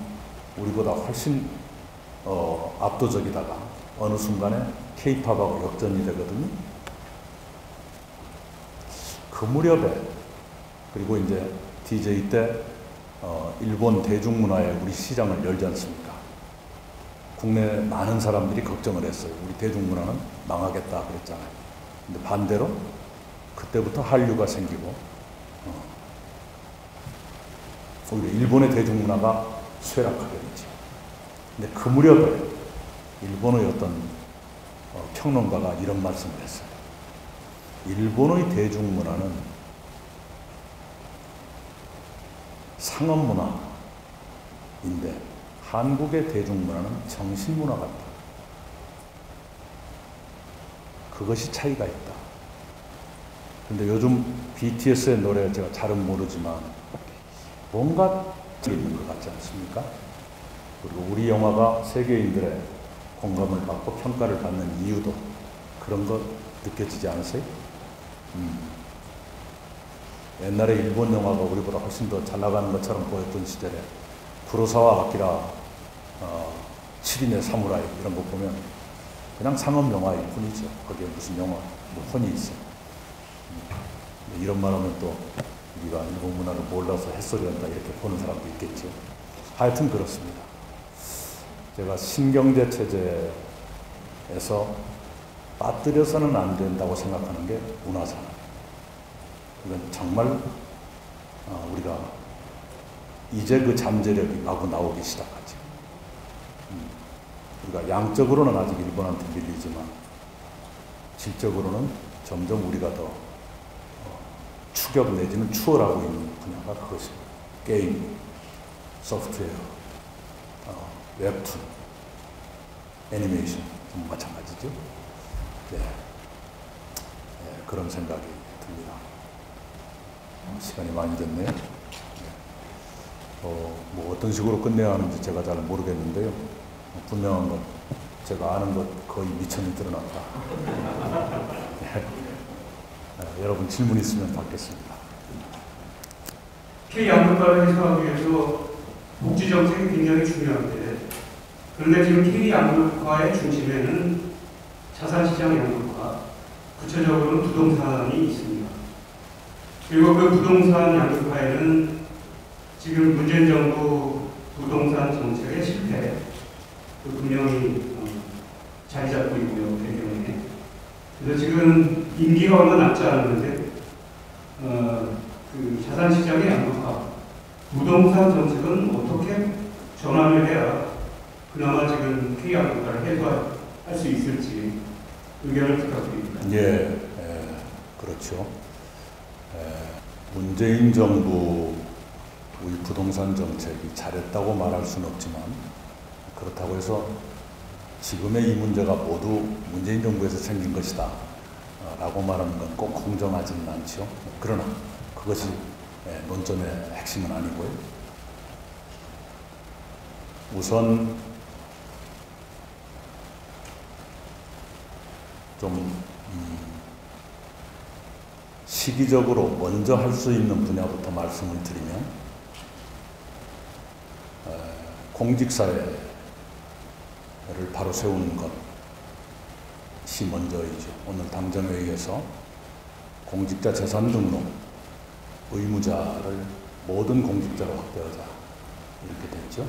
우리보다 훨씬 압도적이다가 어느 순간에 K-팝하고 역전이 되거든요. 그 무렵에 그리고 이제 DJ 때 일본 대중문화에 우리 시장을 열지 않습니까? 국내 많은 사람들이 걱정을 했어요. 우리 대중문화는 망하겠다 그랬잖아요. 근데 반대로 그때부터 한류가 생기고 오히려 일본의 대중문화가 쇠락하게 되죠. 근데 그 무렵에 일본의 어떤 평론가가 이런 말씀을 했어요. 일본의 대중문화는 상업문화인데 한국의 대중문화는 정신문화 같다. 그것이 차이가 있다. 근데 요즘 BTS의 노래 제가 잘은 모르지만 뭔가 있는 것 같지 않습니까? 그리고 우리 영화가 세계인들의 공감을 받고 평가를 받는 이유도 그런 거 느껴지지 않으세요? 옛날에 일본 영화가 우리보다 훨씬 더 잘 나가는 것처럼 보였던 시절에 구로사와 아키라 7인의 사무라이 이런 거 보면 그냥 상업 영화일 뿐이죠. 거기에 무슨 영화 뭐 혼이 있어요. 이런 말하면 또 우리가 일본 문화를 몰라서 햇소리한다 이렇게 보는 사람도 있겠죠. 하여튼 그렇습니다. 제가 신경제 체제에서 빠뜨려서는 안 된다고 생각하는 게 문화잖아요. 이건 정말 우리가 이제 그 잠재력이 마구 나오기 시작하죠. 우리가 양적으로는 아직 일본한테 밀리지만 질적으로는 점점 우리가 더 추격 내지는 추월하고 있는 분야가 그것입니다. 게임, 소프트웨어, 웹툰, 애니메이션 마찬가지죠. 네. 그런 생각이 듭니다. 시간이 많이 됐네요. 뭐 어떤 식으로 끝내야 하는지 제가 잘 모르겠는데요. 분명한 건 제가 아는 것 거의 미천이 드러났다. 여러분 질문 있으면 받겠습니다. K양극화를 해소하기 위해서 복지 정책이 굉장히 중요한데 그런데 지금 K양극화의 중심에는 자산시장 양극화 구체적으로는 부동산이 있습니다. 그리고 그 부동산 양극화에는 지금 문재인 정부 부동산 정책의 실패, 분명히 자리 잡고 있고요, 배경에. 그래서 지금 임기가 얼마 남지 않았는데, 그 자산 시장의 양극화, 부동산 정책은 어떻게 전환을 해야 그나마 지금 K 양극화를 해소할 수 있을지 의견을 부탁드립니다. 예, 그렇죠. 문재인 정부 우리 부동산 정책이 잘했다고 말할 수는 없지만 그렇다고 해서 지금의 이 문제가 모두 문재인 정부에서 생긴 것이다 라고 말하는 건 꼭 공정하지는 않죠. 그러나 그것이 논점의 핵심은 아니고요. 우선 좀 시기적으로 먼저 할 수 있는 분야부터 말씀을 드리면 공직사회를 바로 세우는 것이 먼저이죠. 오늘 당정회의에서 공직자 재산 등록 의무자를 모든 공직자로 확대하자 이렇게 됐죠.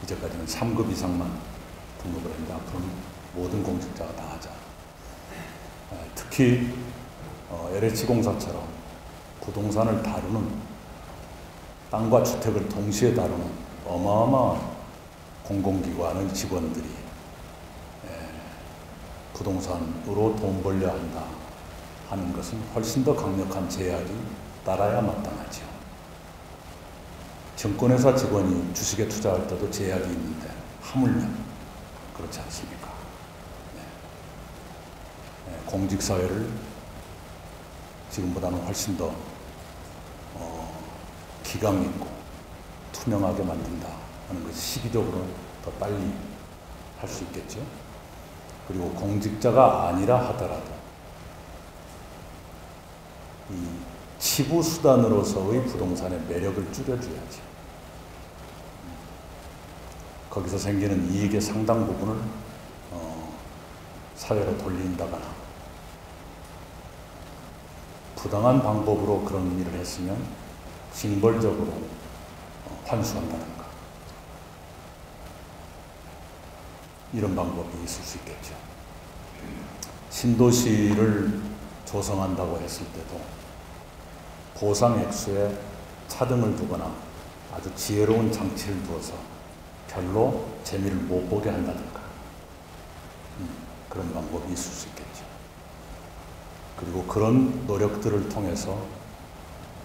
이제까지는 3급 이상만 등록을 했는데 앞으로는 모든 공직자가 다 하자. 특히 LH공사처럼 부동산을 다루는 땅과 주택을 동시에 다루는 어마어마한 공공기관의 직원들이 부동산으로 돈 벌려 한다 하는 것은 훨씬 더 강력한 제약이 따라야 마땅하죠. 증권회사 직원이 주식에 투자할 때도 제약이 있는데 하물며 그렇지 않습니까? 공직사회를 지금보다는 훨씬 더 기강 있고 투명하게 만든다 하는 것이 시기적으로 더 빨리 할 수 있겠죠. 그리고 공직자가 아니라 하더라도 이 치부 수단으로서의 부동산의 매력을 줄여줘야지. 거기서 생기는 이익의 상당 부분을 사회로 돌린다거나 부당한 방법으로 그런 일을 했으면 징벌적으로 환수한다든가 이런 방법이 있을 수 있겠죠. 신도시를 조성한다고 했을 때도 보상 액수에 차등을 두거나 아주 지혜로운 장치를 두어서 별로 재미를 못 보게 한다든가 그런 방법이 있을 수 있겠죠. 그리고 그런 노력들을 통해서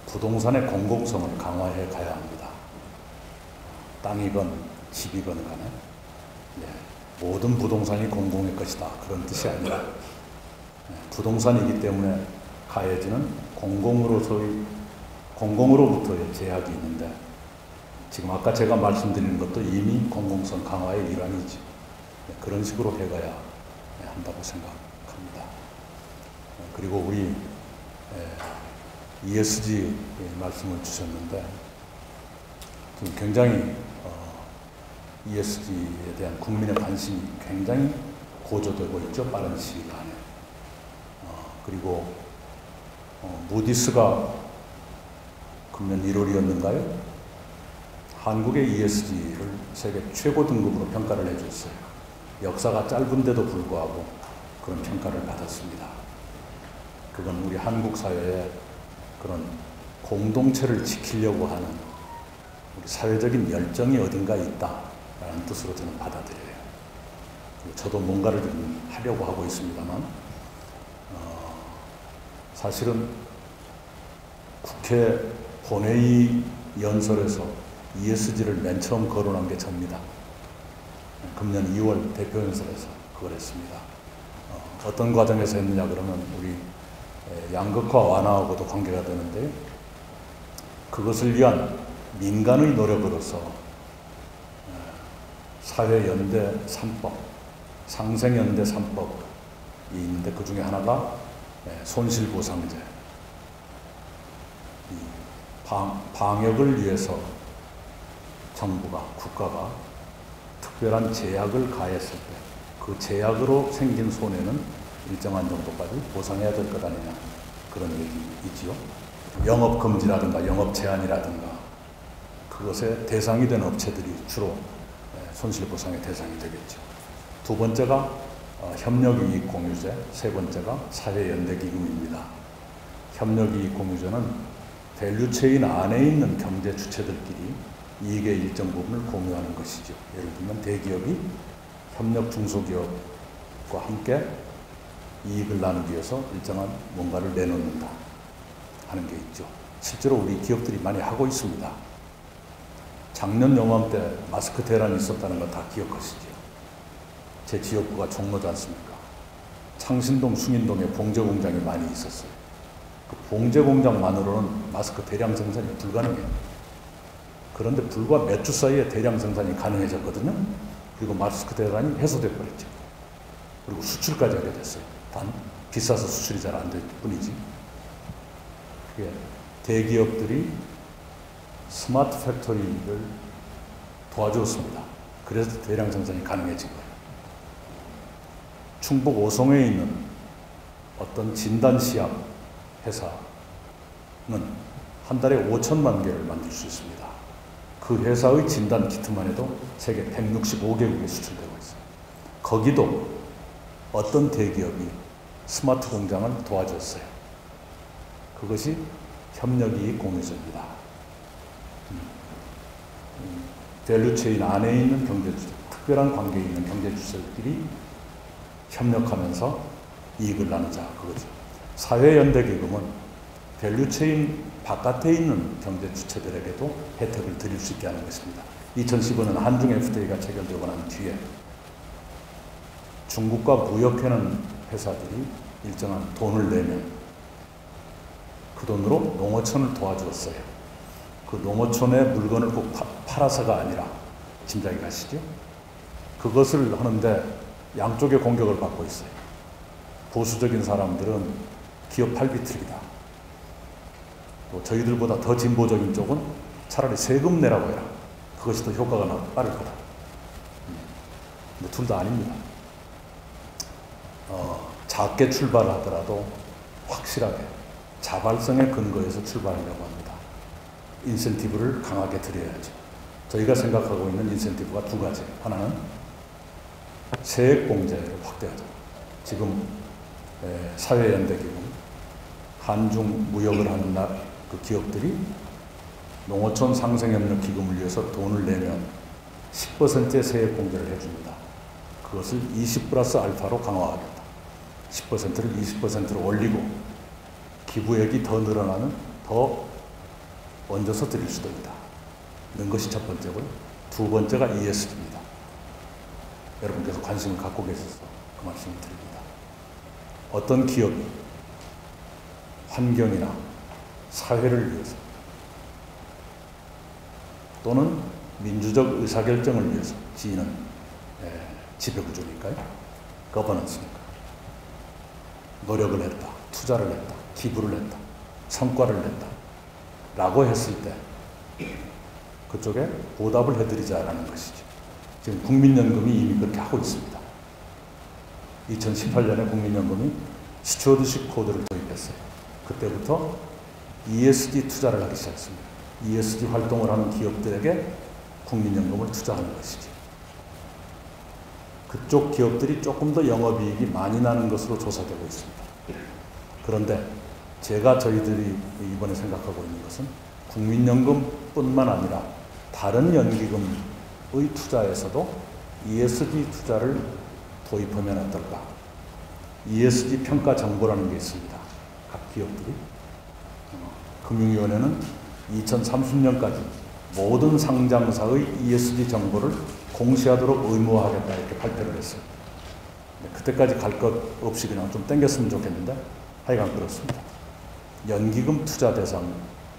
부동산의 공공성을 강화해 가야 합니다. 땅이건 집이건 간에 모든 부동산이 공공의 것이다 그런 뜻이 아니라 부동산이기 때문에 가해지는 공공으로부터의 제약이 있는데 지금 아까 제가 말씀드린 것도 이미 공공성 강화의 일환이죠. 그런 식으로 해가야 한다고 생각합니다. 그리고 우리 ESG 말씀을 주셨는데 지금 굉장히 ESG에 대한 국민의 관심이 굉장히 고조되고 있죠. 빠른 시일 안에. 그리고 무디스가 금년 1월이었는가요? 한국의 ESG를 세계 최고 등급으로 평가를 해줬어요. 역사가 짧은데도 불구하고 그런 평가를 받았습니다. 그건 우리 한국 사회에 그런 공동체를 지키려고 하는 우리 사회적인 열정이 어딘가 있다라는 뜻으로 저는 받아들여요. 저도 뭔가를 좀 하려고 하고 있습니다만 사실은 국회 본회의 연설에서 ESG를 맨 처음 거론한 게 접니다. 금년 2월 대표 연설에서 그걸 했습니다. 어떤 과정에서 했느냐 그러면 우리 양극화 완화하고도 관계가 되는데 그것을 위한 민간의 노력으로서 사회연대 3법, 상생연대 3법이 있는데 그 중에 하나가 손실보상제, 방역을 위해서 정부가, 국가가 특별한 제약을 가했을 때 그 제약으로 생긴 손해는 일정한 정도까지 보상해야 될 것 아니냐 그런 얘기이지요. 영업 금지라든가 영업 제한이라든가 그것에 대상이 되는 업체들이 주로 손실보상의 대상이 되겠죠. 두 번째가 협력이익공유제, 세 번째가 사회연대기금입니다. 협력이익공유제는 밸류체인 안에 있는 경제 주체들끼리 이익의 일정 부분을 공유하는 것이죠. 예를 들면 대기업이 협력 중소기업과 함께 이익을 나누기 위해서 일정한 뭔가를 내놓는다 하는 게 있죠. 실제로 우리 기업들이 많이 하고 있습니다. 작년 요맘때 마스크 대란이 있었다는 거 다 기억하시죠? 제 지역구가 종로지 않습니까? 창신동, 숭인동에 봉제 공장이 많이 있었어요. 그 봉제 공장만으로는 마스크 대량 생산이 불가능해요. 그런데 불과 몇 주 사이에 대량 생산이 가능해졌거든요. 그리고 마스크 대란이 해소돼 버렸죠. 그리고 수출까지 하게 됐어요. 단 비싸서 수출이 잘 안 될 뿐이지. 그게 대기업들이 스마트 팩토리를 도와주었습니다. 그래서 대량 생산이 가능해진 거예요. 충북 오송에 있는 어떤 진단시약 회사는 한 달에 5천만 개를 만들 수 있습니다. 그 회사의 진단 키트만 해도 세계 165개국에 수출되고 있어요. 거기도 어떤 대기업이 스마트 공장을 도와줬어요. 그것이 협력이익 공유제입니다. 밸류체인 안에 있는 경제주체, 특별한 관계에 있는 경제주체들끼리 협력하면서 이익을 나누자 그거죠. 사회연대기금은 밸류체인 바깥에 있는 경제주체들에게도 혜택을 드릴 수 있게 하는 것입니다. 2015년 한중 FTA가 체결되고 난 뒤에 중국과 무역하는 회사들이 일정한 돈을 내면 그 돈으로 농어촌을 도와주었어요. 그 농어촌의 물건을 꼭 팔아서가 아니라 짐작이 가시죠? 그것을 하는데 양쪽의 공격을 받고 있어요. 보수적인 사람들은 기업 팔비틀기다. 또 저희들보다 더 진보적인 쪽은 차라리 세금 내라고 해라. 그것이 더 효과가 빠를 거다. 근데 둘 다 아닙니다. 작게 출발하더라도 확실하게 자발성의 근거에서 출발하려고 합니다. 인센티브를 강하게 드려야죠. 저희가 생각하고 있는 인센티브가 두 가지. 하나는 세액공제를 확대하죠. 지금 사회연대기금, 한중 무역을 하는 그 기업들이 농어촌 상생협력기금을 위해서 돈을 내면 10%의 세액공제를 해줍니다. 그것을 20+알파로 강화하겠다. 10%를 20%로 올리고 기부액이 더 늘어나면 더 얹어서 드릴 수도 있다. 는 것이 첫 번째고요. 두 번째가 ESG입니다. 여러분께서 관심을 갖고 계셔서 그 말씀을 드립니다. 어떤 기업이 환경이나 사회를 위해서 또는 민주적 의사결정을 위해서 지위는 지배구조니까요. 거버넌스니까. 노력을 했다. 투자를 했다. 기부를 했다. 성과를 냈다. 라고 했을 때 그쪽에 보답을 해드리자라는 것이죠. 지금 국민연금이 이미 그렇게 하고 있습니다. 2018년에 국민연금이 스튜어드십 코드를 도입했어요. 그때부터 ESG 투자를 하기 시작했습니다. ESG 활동을 하는 기업들에게 국민연금을 투자하는 것이죠. 그쪽 기업들이 조금 더 영업이익이 많이 나는 것으로 조사되고 있습니다. 그런데 제가 저희들이 이번에 생각하고 있는 것은 국민연금뿐만 아니라 다른 연기금의 투자에서도 ESG 투자를 도입하면 어떨까? ESG 평가 정보라는 게 있습니다. 각 기업들이. 금융위원회는 2030년까지 모든 상장사의 ESG 정보를 공시하도록 의무화하겠다 이렇게 발표를 했어요. 그때까지 갈 것 없이 그냥 좀 땡겼으면 좋겠는데 하여간 그렇습니다. 연기금 투자 대상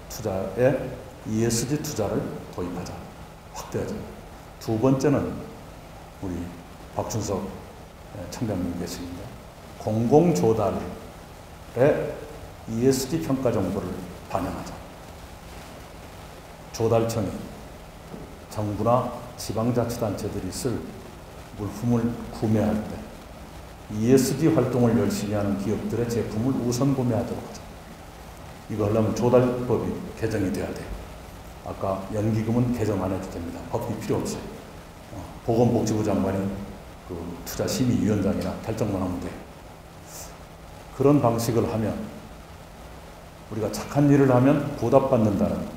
투자에 ESG 투자를 도입하자. 확대하자. 두 번째는 우리 박준석 청장님 계시는데 공공조달에 ESG 평가 정보를 반영하자. 조달청이 정부나 지방자치단체들이 쓸 물품을 구매할 때 ESG 활동을 열심히 하는 기업들의 제품을 우선 구매하도록 하자. 이거 하려면 조달법이 개정이 돼야 돼요. 아까 연기금은 개정 안 해도 됩니다. 법이 필요 없어요. 보건복지부 장관이 그 투자심의위원장이나 결정만 하면 돼요. 그런 방식을 하면 우리가 착한 일을 하면 보답받는다는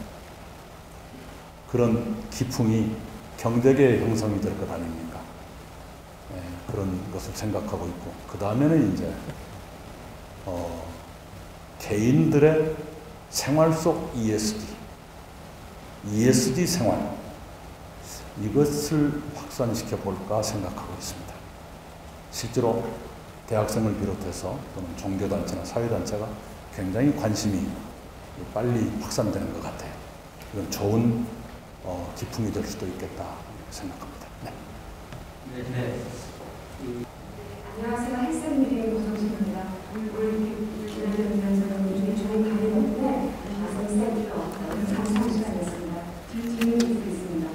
그런 기풍이 경제계의 형성이 될 것 아닙니까? 네, 그런 것을 생각하고 있고, 그 다음에는 이제 개인들의 생활 속 ESG 생활, 이것을 확산시켜 볼까 생각하고 있습니다. 실제로 대학생을 비롯해서 또는 종교단체나 사회단체가 굉장히 관심이 빨리 확산되는 것 같아요. 이건 좋은 기풍이 될 수도 있겠다 생각합니다. 네. 네. 안녕하세요. 헬스미디어 고성진입니다. 오늘 기다려주면서 요즘에 좋은 강의였는데 감사한 시간이었습니다. 질문이 있습니다.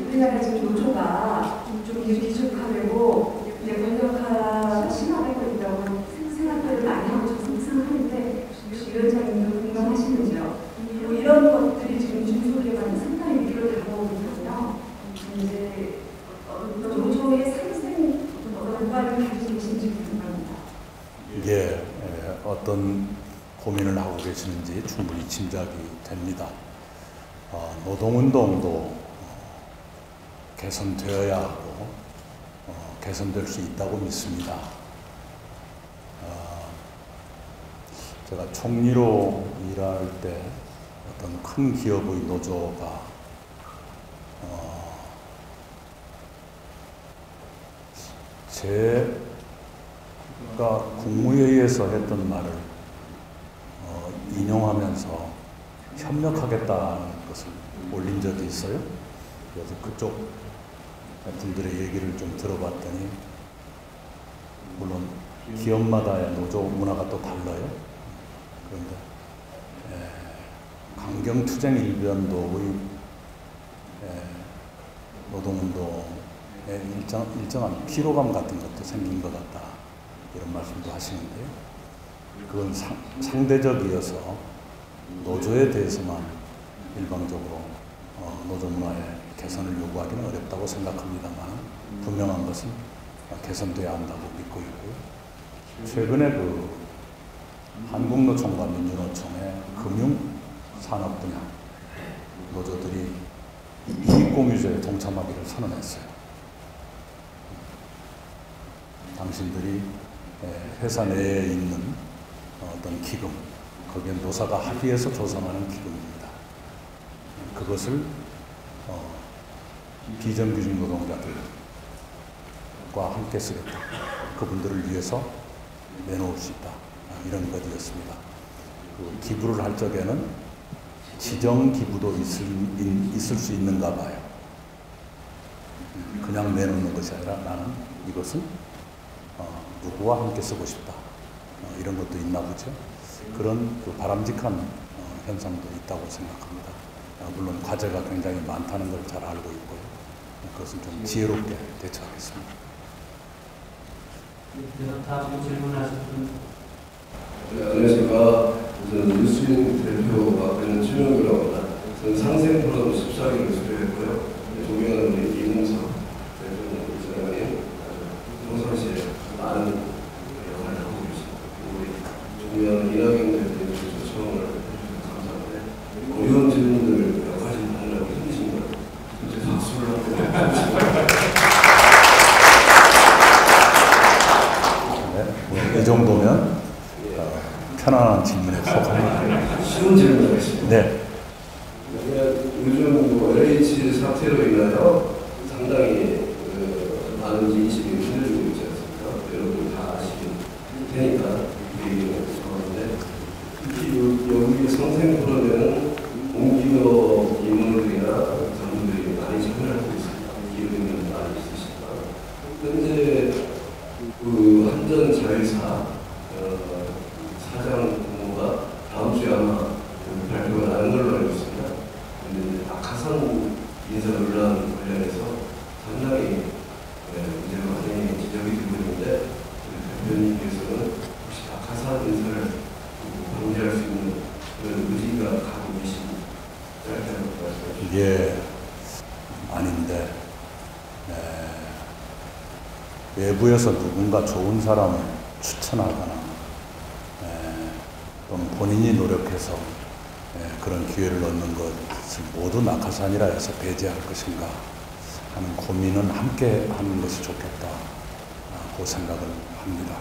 우리나라 지금 노조가 좀 기숙하려고 권력화가 심화되고 있다고 생각들을 많이 하고 상상하는데 위원장님도 공감하시는지요? 이런 것들이 지금 중소기업한테 상당히 위기로 다가오고 있거든요. 이제 노조의 상생 효과를 가지고 계신지 궁금합니다. 이게 어떤 고민을 하고 계시는지 충분히 짐작이 됩니다. 노동운동도 개선되어야 하고 개선될 수 있다고 믿습니다. 제가 총리로 일할 때 어떤 큰 기업의 노조가 제가 국무회의에서 했던 말을 인용하면서 협력하겠다는 것을 올린 적이 있어요. 그래서 그쪽 분들의 얘기를 좀 들어봤더니, 물론 기업마다의 노조 문화가 또 달라요. 그런데 강경투쟁 일변도의 노동운동에 일정한 피로감 같은 것도 생긴 것 같다, 이런 말씀도 하시는데요. 그건 상대적이어서 노조에 대해서만 일방적으로 노조 문화의 개선을 요구하기는 어렵다고 생각합니다만, 분명한 것은 개선돼야 한다고 믿고 있고요. 최근에 그 한국노총과 민주노총의 금융산업 분야 노조들이 이익공유제에 동참하기를 선언했어요. 당신들이 회사 내에 있는 어떤 기금, 거기에 노사가 합의해서 조성하는 기금입니다. 그것을 비정규직 노동자들과 함께 쓰겠다. 그분들을 위해서 내놓을 수 있다. 이런 것이었습니다. 그 기부를 할 적에는 지정 기부도 있을 수 있는가 봐요. 그냥 내놓는 것이 아니라 나는 이것은 누구와 함께 쓰고 싶다. 이런 것도 있나 보죠. 그런 그 바람직한 현상도 있다고 생각합니다. 물론 과제가 굉장히 많다는 걸 잘 알고 있고요. 그것은 좀 지혜롭게 대처하겠습니다. 다음 질문하실 분. 네, 안녕하십니까. 저는 유수민 대표 맡고 있는 최명규라고 합니다. 저는 상생 프로그램 14기를 수료했고요. 존경하는 우리 이문석 대표님, 평상시에 많은 역할을 하고 계십니다. 우리 존경하는 이낙연 대표님 초청을 해주셔서 감사합니다. 어려운 질문들 몇 가지 하느라고 힘드신 것 같아요. 이제 박수를 하고 이 정도면 편안한 질문에 속합니다. 쉬운 질문을 하겠습니다. 네. 요즘 LH 사태로 인하여 상당히 많은 인식이 흔들리고 있지 않습니까? 여러분 다 아시는 테니까 이 얘기를 하는데, 특히 여기 상생 프로그램은 공기업 임원들이나 장군들이 많이 참여하고 있습니다. 기업인들 많이 있으시니까. 현재 그 한전 자회사 사장 부모가 다음 주에 아마 발표가 나는 걸로 알고 있습니다. 그런데 낙하산 인사 논란 관련해서 상당히 문제가 많이 지적이 되고 있는데, 외부에서 누군가 좋은 사람을 추천하거나 또는 본인이 노력해서 그런 기회를 얻는 것을 모두 낙하산이라 해서 배제할 것인가 하는 고민은 함께 하는 것이 좋겠다고 생각을 합니다.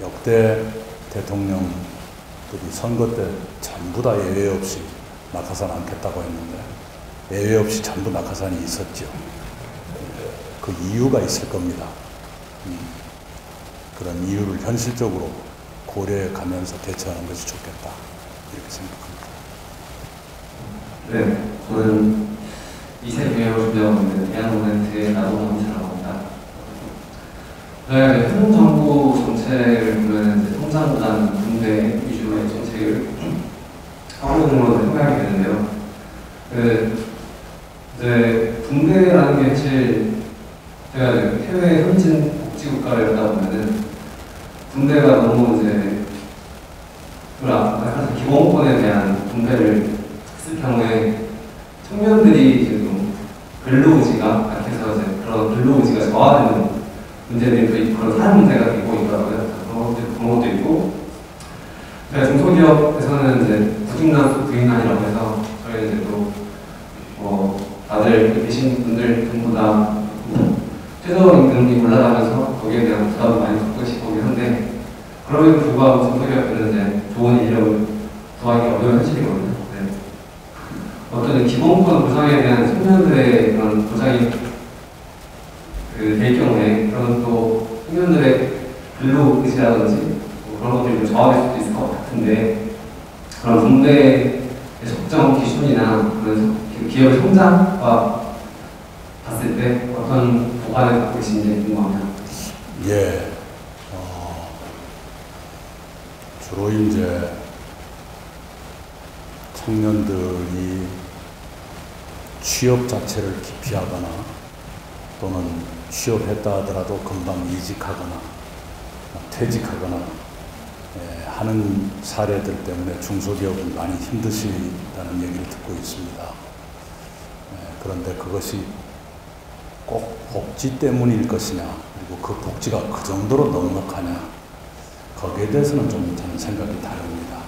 역대 대통령들이 선거 때 전부 다 예외 없이 낙하산 않겠다고 했는데 예외 없이 전부 낙하산이 있었죠. 그 이유가 있을 겁니다. 그런 이유를 현실적으로 고려해 가면서 대처하는 것이 좋겠다 이렇게 생각합니다. 네, 저는 이세 경영을 준비하고 있는 대한모멘트의 나도남이라고 합니다. 저희가 현 정부 정책을 보면 통상보다는 군대 위주의 정책을 하고 있는 걸로 생각이 되는데요. 이제 군대라는 게 사실 제가 해외 현진 복지국가를 가다 보면은 군대가 너무 이제 기본권에 대한 군대를 했을 경우에 청년들이 이제 좀 근로의지가 약해서 이제 그런 근로의지가 저하되는 문제들이 또 있고 그런 사회 문제가 되고 있더라고요. 그런 것도 있고 중소기업에서는 이제 구직난 부직난이라고 해서 저희는 이제 또 다들 계신 분들 전부 다 최저임금이 올라가면서 거기에 대한 부담을 많이 갖고 계실 거긴 한데 그럼에도 불구하고 중소기업들은 이제 좋은 인력을 구하기 어려운 현실이거든요. 네. 어떤 기본권 보장에 대한 청년들의 그런 보장이 될 경우에 그런 또 청년들의 근로의지라든지 그런 것들이 좀 저하될 수도 있을 것 같은데 그런 군대의 적정 기준이나 그런 기업의 성장과 봤을 때 어떤 보관을 갖고 계신지 궁금합니다. 예, 주로 이제 청년들이 취업 자체를 기피하거나 또는 취업했다 하더라도 금방 이직하거나 퇴직하거나 하는 사례들 때문에 중소기업은 많이 힘드시다는 얘기를 듣고 있습니다. 그런데 그것이 꼭 복지 때문일 것이냐 그리고 그 복지가 그 정도로 넉넉하냐 거기에 대해서는 좀 저는 생각이 다릅니다.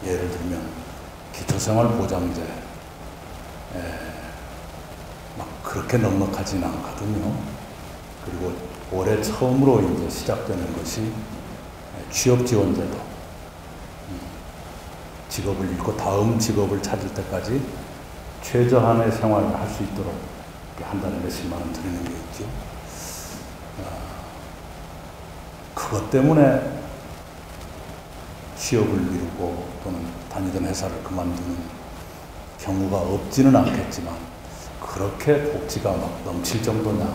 예를 들면 기초생활보장제 막 그렇게 넉넉하진 않거든요. 그리고 올해 처음으로 이제 시작되는 것이 취업지원제도. 직업을 잃고 다음 직업을 찾을 때까지 최저한의 생활을 할 수 있도록 한 달에 몇십만 원 드리는 게 있죠. 그것 때문에 취업을 미루고 또는 다니던 회사를 그만두는 경우가 없지는 않겠지만 그렇게 복지가 막 넘칠 정도냐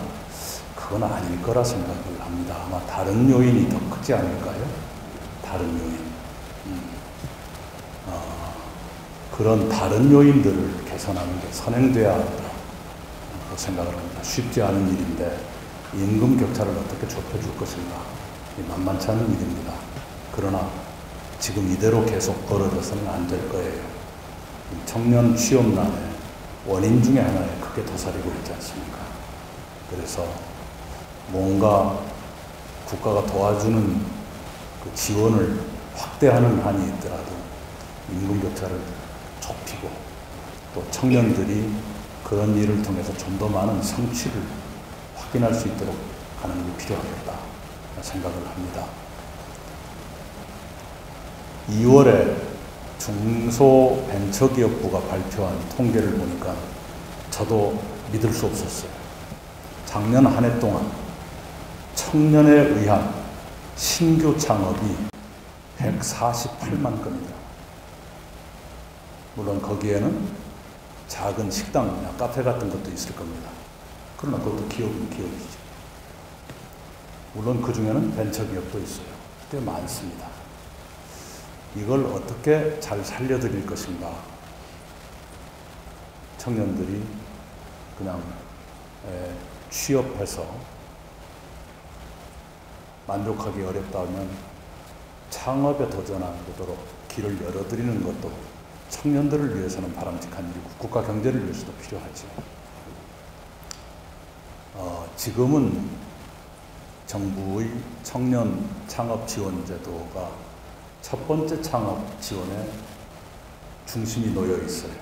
그건 아닐 거라 생각을 합니다. 아마 다른 요인이 더 크지 않을까요? 다른 요인. 그런 다른 요인들을 개선하는 게 선행돼야 한다고 생각을 합니다. 쉽지 않은 일인데 임금 격차를 어떻게 좁혀줄 것인가 만만치 않은 일입니다. 그러나 지금 이대로 계속 벌어져서는 안 될 거예요. 청년 취업난의 원인 중에 하나에 크게 도사리고 있지 않습니까? 그래서 뭔가 국가가 도와주는 그 지원을 확대하는 한이 있더라도 임금 격차를 좁히고 또 청년들이 그런 일을 통해서 좀 더 많은 성취를 확인할 수 있도록 하는 게 필요하겠다 생각을 합니다. 2월에 중소벤처기업부가 발표한 통계를 보니까 저도 믿을 수 없었어요. 작년 한 해 동안 청년에 의한 신규 창업이 148만 건이다. 물론 거기에는 작은 식당이나 카페 같은 것도 있을 겁니다. 그러나 그것도 기업은 기업이죠. 물론 그 중에는 벤처기업도 있어요. 꽤 많습니다. 이걸 어떻게 잘 살려드릴 것인가. 청년들이 그냥 취업해서 만족하기 어렵다면 창업에 도전하도록 길을 열어드리는 것도 청년들을 위해서는 바람직한 일이고 국가 경제를 위해서도 필요하죠. 지금은 정부의 청년 창업 지원 제도가 첫 번째 창업 지원에 중심이 놓여 있어요.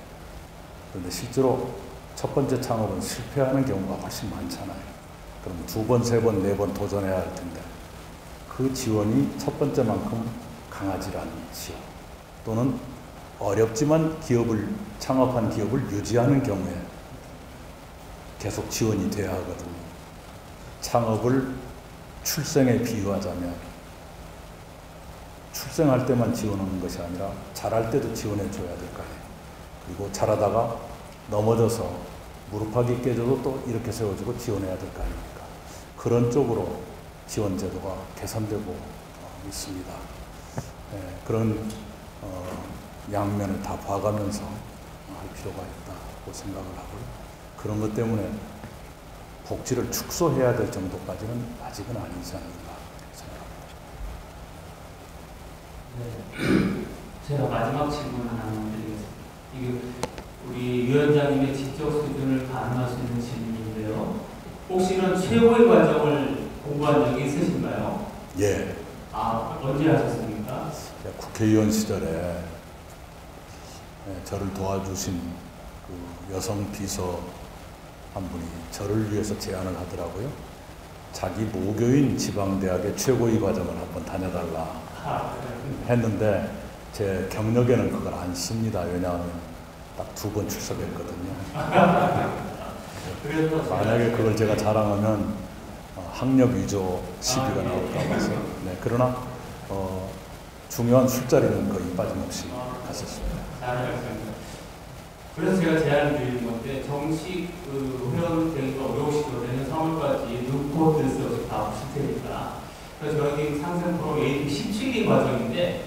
그런데 실제로 첫 번째 창업은 실패하는 경우가 훨씬 많잖아요. 그럼 두 번, 세 번, 네 번 도전해야 할 텐데 그 지원이 첫 번째만큼 강하지 않은 지원 또는 어렵지만 창업한 기업을 유지하는 경우에 계속 지원이 돼야 하거든요. 창업을 출생에 비유하자면 출생할 때만 지원하는 것이 아니라 자랄 때도 지원해 줘야 될 거 아니에요. 그리고 자라다가 넘어져서 무릎팍이 깨져도 또 이렇게 세워주고 지원해야 될 거 아닙니까? 그런 쪽으로 지원 제도가 개선되고 있습니다. 그런 양면을 다 봐가면서 할 필요가 있다고 생각을 하고요. 그런 것 때문에 복지를 축소해야 될 정도까지는 아직은 아니지 않는가 생각합니다. 네. 제가 마지막 질문 하나만 드리겠습니다. 이게 우리 위원장님의 지적 수준을 가늠할 수 있는 질문인데요. 혹시 이런 최고의 과정을 공부한 적이 있으신가요? 예. 언제 하셨습니까? 국회의원 시절에 저를 도와주신 그 여성 비서 한 분이 저를 위해서 제안을 하더라고요. 자기 모교인 지방대학의 최고위 과정을 한번 다녀달라 했는데 제 경력에는 그걸 안 씁니다. 왜냐하면 딱 2번 출석했거든요. 만약에 그걸 제가 자랑하면 학력 위조 시비가 나올까 봐서. 네, 그러나 중요한 술자리는 거의 빠짐없이 갔었습니다. 잘하셨습니다. 그래서 제가 제안을 드리는 건데 정식 회원 되기가 어려우시고 내년 3월까지 눈코 뜰 수 없이 다 오실 테니까 그래서 저희 상생 프로 AD 17기 과정인데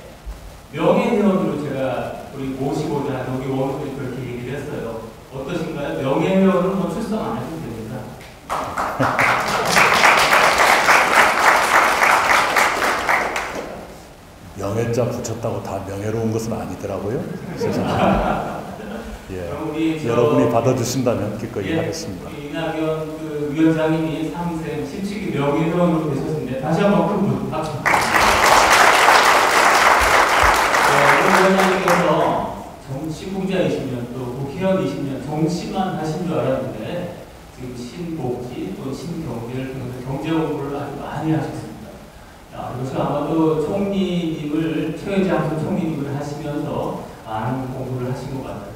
명예회원으로 제가 우리 모시고자 여기 원분들이 그렇게 얘기를 했어요. 어떠신가요? 명예회원은 뭐 출석 안 해도 됩니다. 명예자 붙였다고 다 명예로운 것은 아니더라고요. 세상에. 예. 여러분이 받아주신다면 기꺼이 하겠습니다. 이낙연 그 위원장님이 상생 17기 명예회원으로 되셨는데 다시 한번 큰 박수. 위원장님께서 정치부자 20년 또 국회의원 20년 정치만 하신 줄 알았는데 지금 신복지 또 신경제를 통해서 경제 공부를 아주 많이 하셨습니다. 그래서 아마도 총리님을 최장수 총리님을 하시면서 많은 공부를 하신 것 같습니다.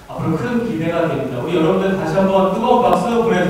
앞으로 큰 기대가 됩니다. 우리 여러분들 다시 한번 뜨거운 박수 보내